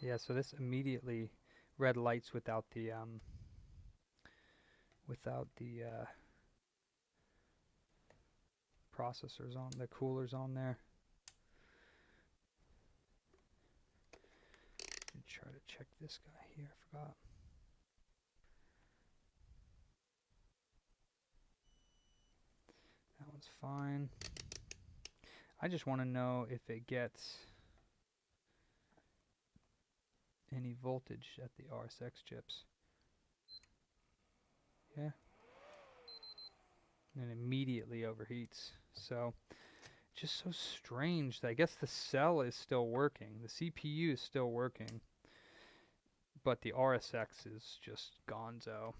Yeah, so this immediately red lights without the processors on, the coolers on there. Try to check this guy here. I forgot. That one's fine. I just want to know if it gets any voltage at the RSX chips. Yeah. And immediately overheats. So, just so strange. I guess the cell is still working. The CPU is still working. But the RSX is just gonzo.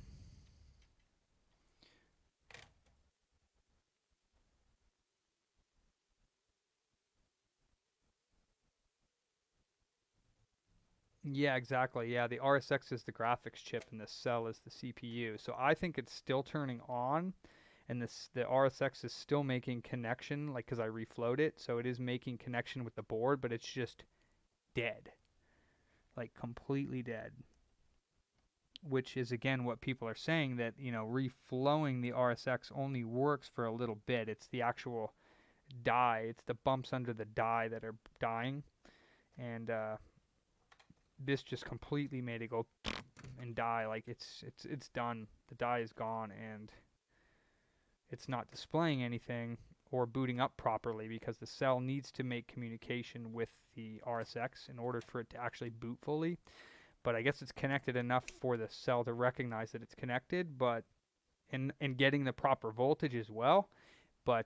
Yeah, exactly. Yeah, the RSX is the graphics chip and the cell is the CPU. So I think it's still turning on, and the RSX is still making connection, like because I reflowed it, so it is making connection with the board, but it's just dead, like completely dead. Which is again what people are saying, that reflowing the RSX only works for a little bit. It's the actual die, it's the bumps under the die that are dying, and this just completely made it go and die. Like it's done. The die is gone, and it's not displaying anything or booting up properly because the cell needs to make communication with the RSX in order for it to actually boot fully. But I guess it's connected enough for the cell to recognize that it's connected, but and getting the proper voltage as well, but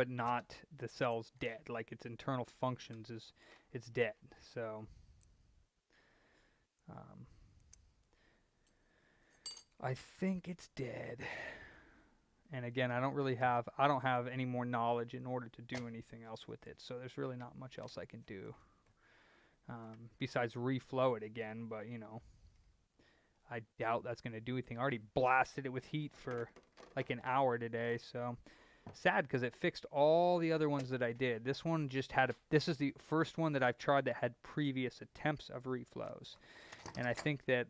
not the cell's dead. Like its internal functions is it's dead. So um, I think it's dead. And again, I don't have any more knowledge in order to do anything else with it. So there's really not much else I can do besides reflow it again. But I doubt that's going to do anything. I already blasted it with heat for like an hour today. So sad because it fixed all the other ones that I did. This one just had this is the first one that I've tried that had previous attempts of reflows. And I think that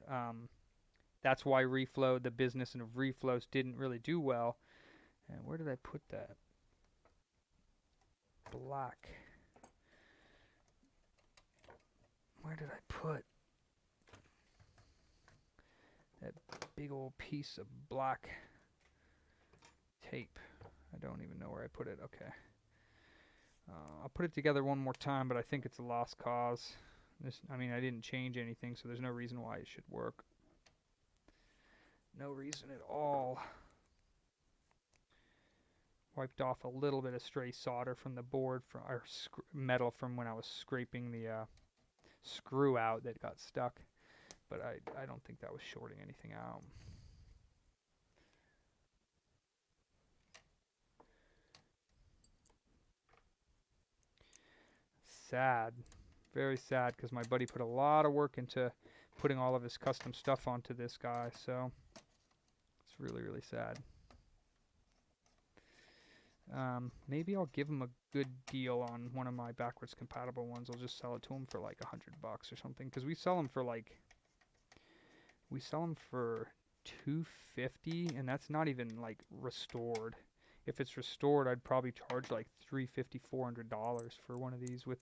that's why reflow, the business and of reflows, didn't really do well. And where did I put that? Black. Where did I put that big old piece of black tape? I don't even know where I put it. Okay. I'll put it together one more time, but I think it's a lost cause. I mean, I didn't change anything, so there's no reason why it should work. No reason at all. Wiped off a little bit of stray solder from the board, or metal from when I was scraping the screw out that got stuck. But I don't think that was shorting anything out. Sad. Very sad, because my buddy put a lot of work into putting all of his custom stuff onto this guy, so it's really, really sad. Maybe I'll give him a good deal on one of my backwards compatible ones. I'll just sell it to him for like $100 or something, because we sell them for $250, and that's not even like restored. If it's restored, I'd probably charge like $350, $400 for one of these with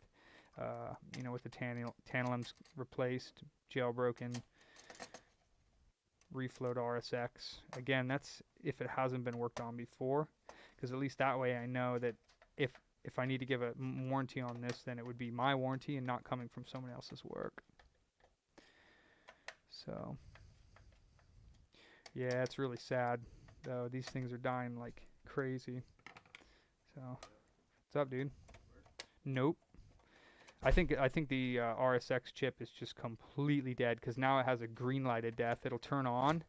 with the tantalums replaced, jailbroken, reflowed RSX. Again, that's if it hasn't been worked on before, because at least that way I know that if I need to give a warranty on this, then it would be my warranty and not coming from someone else's work. So yeah, it's really sad though. These things are dying like crazy. So what's up, dude? Nope. I think the RSX chip is just completely dead, because now it has a green light of death. It'll turn on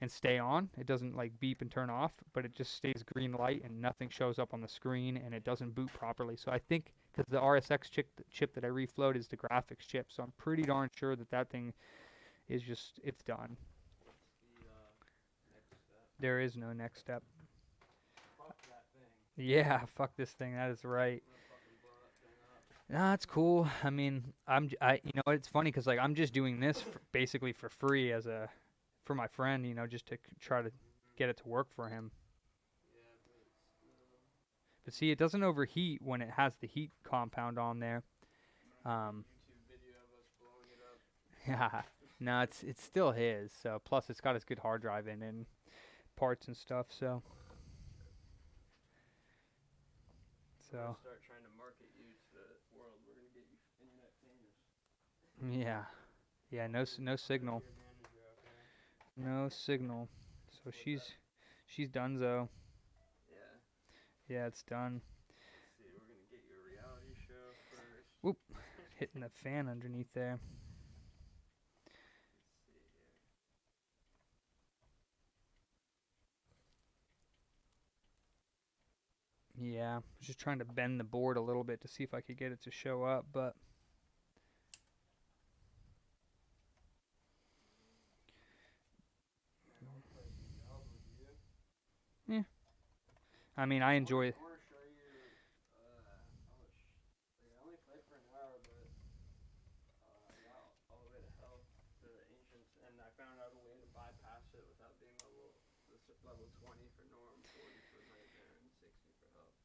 and stay on. It doesn't like beep and turn off, but it just stays green light and nothing shows up on the screen, and it doesn't boot properly. So I think because the RSX chip that I reflowed is the graphics chip, so I'm pretty darn sure that thing is just, it's done. There is no next step. Fuck that thing. Yeah, fuck this thing. That is right. Nah, it's cool. I mean, it's funny because like I'm just doing this basically for free for my friend, just to try to get it to work for him. Yeah, But see, it doesn't overheat when it has the heat compound on there. YouTube video of us blowing it up. Yeah, no, it's still his. So plus it's got his good hard drive in and parts and stuff. So. We're gonna start trying to market you to the world. We're gonna get you internet famous. Yeah, no signal. No signal. So she's donezo. Yeah. Yeah, it's done. Let's see, we're gonna get you a reality show first. Whoop, hitting the fan underneath there. Let's see here. Yeah, I was just trying to bend the board a little bit to see if I could get it to show up, but I mean, I enjoy. I want to show you. I only played for an hour, but I got all the way to hell to the ancients, and I found out a way to bypass it without being level 20 for norm, 40 for nightmare, and 60 for hell.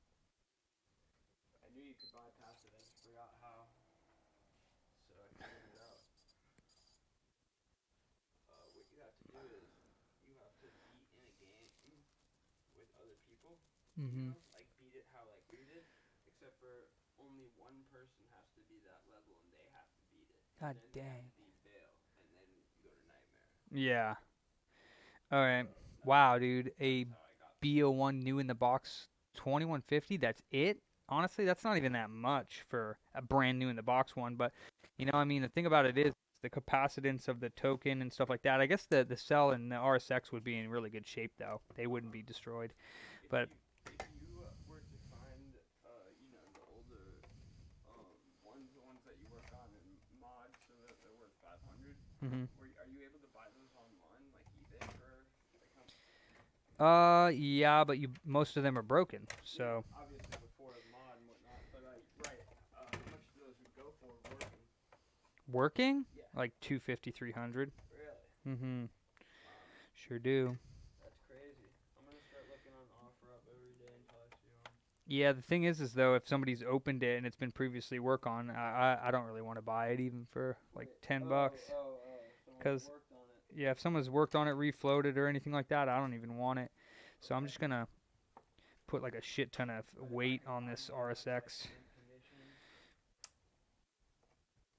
I knew you could bypass it. I just forgot how. So I figured it out. What you have to do is you have to beat in a game with other people. Mm-hmm. Like beat it how like we did, except for only one person has to be that level and they have to beat it. God And then dang. they have to beat Veil, and then you go to Nightmare. Yeah. All right. Wow, dude. A That's how I got BO1 new in the box 2150. That's it. Honestly, that's not even that much for a brand new in the box one. But I mean, the thing about it is the capacitance of the token and stuff like that. I guess the cell and the RSX would be in really good shape though. They wouldn't be destroyed. But if you were to find the older the ones that you work on in mods so that they're worth 500, mhm. are you able to buy those online like eBay for like how? Yeah, but most of them are broken. So Obviously before the mod and whatnot, but right, how much do those would go for working? working Yeah. like 250, 300. Really? Mhm. Wow. Sure do. That's crazy. I'm gonna start looking on OfferUp every day until I see one. Yeah, the thing is though, if somebody's opened it and it's been previously worked on, I don't really want to buy it even for like $10. Because Worked on it. yeah, if someone's worked on it, reflowed it or anything like that, I don't even want it. So I'm just gonna put like a shit ton of weight on this RSX.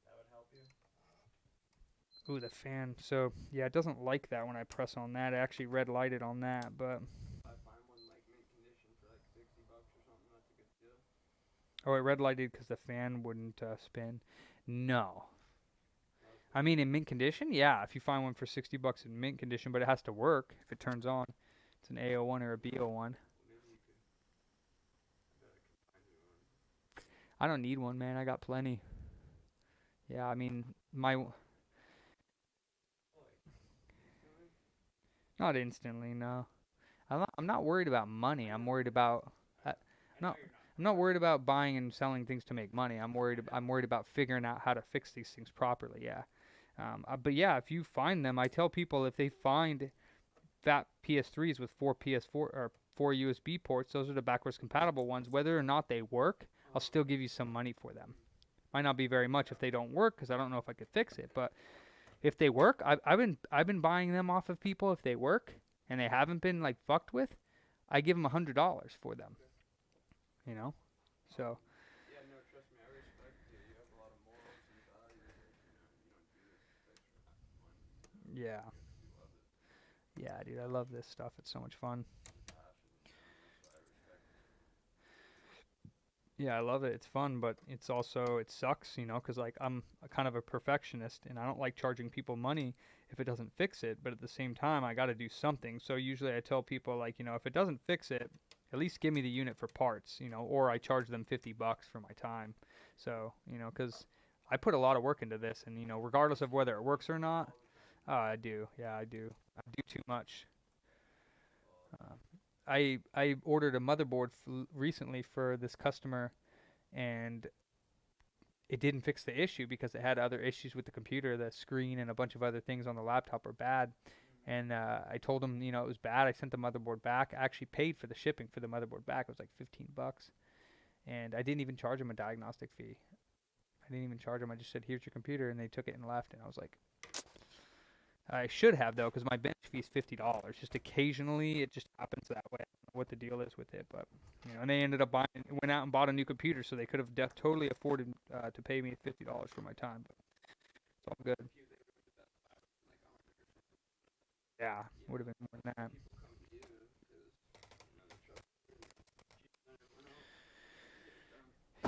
That would help you. Ooh, the fan. So yeah, it doesn't like that when I press on that. It actually red lighted on that, but If I find one like mint condition for like $60 or something, that's a good deal. oh, it red lighted because the fan wouldn't spin. No. I mean, in mint condition, yeah. If you find one for $60 in mint condition, but it has to work if it turns on. It's an AO1 or a BO1. Maybe you could. I bet I can find you one. I don't need one, man. I got plenty. Yeah, I mean, not instantly, no. I'm not worried about money. I'm worried about not I'm not worried about buying and selling things to make money. I'm worried about figuring out how to fix these things properly. Yeah. But yeah, if you find them, I tell people if they find fat PS3s with 4 PS4 or 4 USB ports, those are the backwards compatible ones. Whether or not they work, I'll still give you some money for them. Might not be very much if they don't work, because I don't know if I could fix it. But if they work, I've been buying them off of people. If they work and they haven't been like fucked with, I give them $100 for them. You know, so. Yeah, no, trust me, I respect you. You have a lot of morals and values. You don't do this extra money. Yeah. You love it. Yeah, dude, I love this stuff. It's so much fun. So I respect Yeah, I love it. It's fun, but it sucks, because like I'm kind of a perfectionist and I don't like charging people money if it doesn't fix it. But at the same time, I got to do something. So usually I tell people like, if it doesn't fix it, at least give me the unit for parts, or I charge them $50 for my time. So, because I put a lot of work into this and, regardless of whether it works or not, I do. Yeah, I do. I do too much. I ordered a motherboard recently for this customer, and it didn't fix the issue because it had other issues with the computer. The screen and a bunch of other things on the laptop are bad. And I told him, it was bad. I sent the motherboard back. I actually paid for the shipping for the motherboard back. It was like $15. And I didn't even charge him a diagnostic fee. I didn't even charge him. I just said, here's your computer. And they took it and left. And I was like, I should have, though, because my bench fee is $50. Just occasionally, it just happens that way. I don't know what the deal is with it. But, and they ended up went out and bought a new computer. So they could have totally afforded to pay me $50 for my time. But it's all good. Yeah, would have been more than that.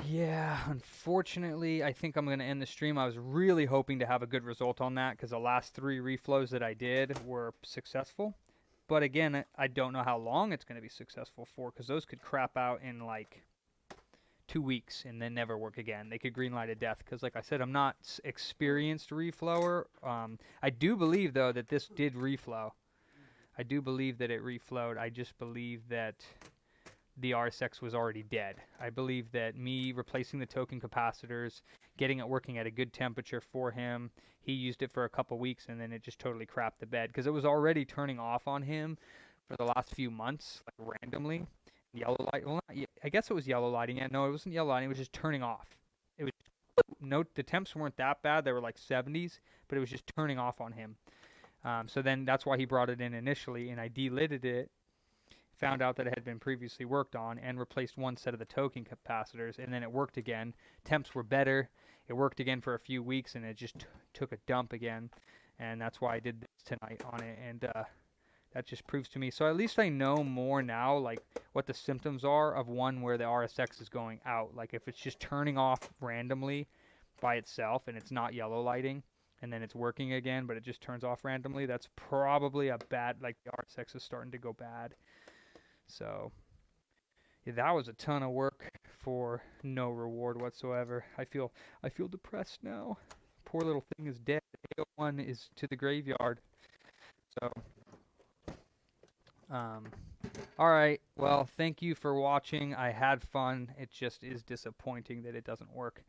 Yeah, unfortunately, I think I'm going to end the stream. I was really hoping to have a good result on that because the last 3 reflows that I did were successful. But again, I don't know how long it's going to be successful for because those could crap out in like 2 weeks and then never work again. They could greenlight a death because, like I said, I'm not experienced reflower. I do believe, though, that this did reflow. I do believe that it reflowed. I just believe that the RSX was already dead. I believe that me replacing the token capacitors, getting it working at a good temperature for him, he used it for a couple weeks and then it just totally crapped the bed because it was already turning off on him for the last few months, like randomly. Yellow light. Well, I guess it was yellow lighting. Yeah, no, it wasn't yellow lighting. It was just turning off. It was no. The temps weren't that bad. They were like 70s, but it was just turning off on him. So then that's why he brought it in initially, and I delidded it. Found out that it had been previously worked on and replaced one set of the token capacitors, and then it worked again. Temps were better. It worked again for a few weeks, and it just took a dump again, and that's why I did this tonight on it, and that just proves to me. So at least I know more now, like what the symptoms are of one where the RSX is going out. Like if it's just turning off randomly by itself and it's not yellow lighting, and then it's working again, but it just turns off randomly, that's probably a bad, like the RSX is starting to go bad. So yeah, that was a ton of work for no reward whatsoever. I feel depressed now. Poor little thing is dead. A01 is to the graveyard. So all right. Well, thank you for watching. I had fun. It just is disappointing that it doesn't work.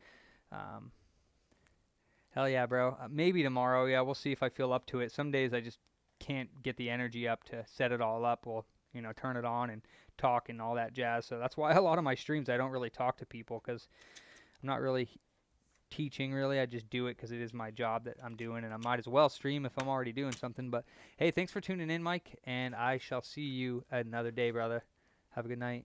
Hell yeah, bro. Maybe tomorrow. Yeah, we'll see if I feel up to it. Some days I just can't get the energy up to set it all up. We'll, turn it on and talk and all that jazz. So that's why a lot of my streams I don't really talk to people because I'm not really teaching really. I just do it because it is my job that I'm doing, and I might as well stream if I'm already doing something. But hey, thanks for tuning in, Mike, and I shall see you another day, brother. Have a good night.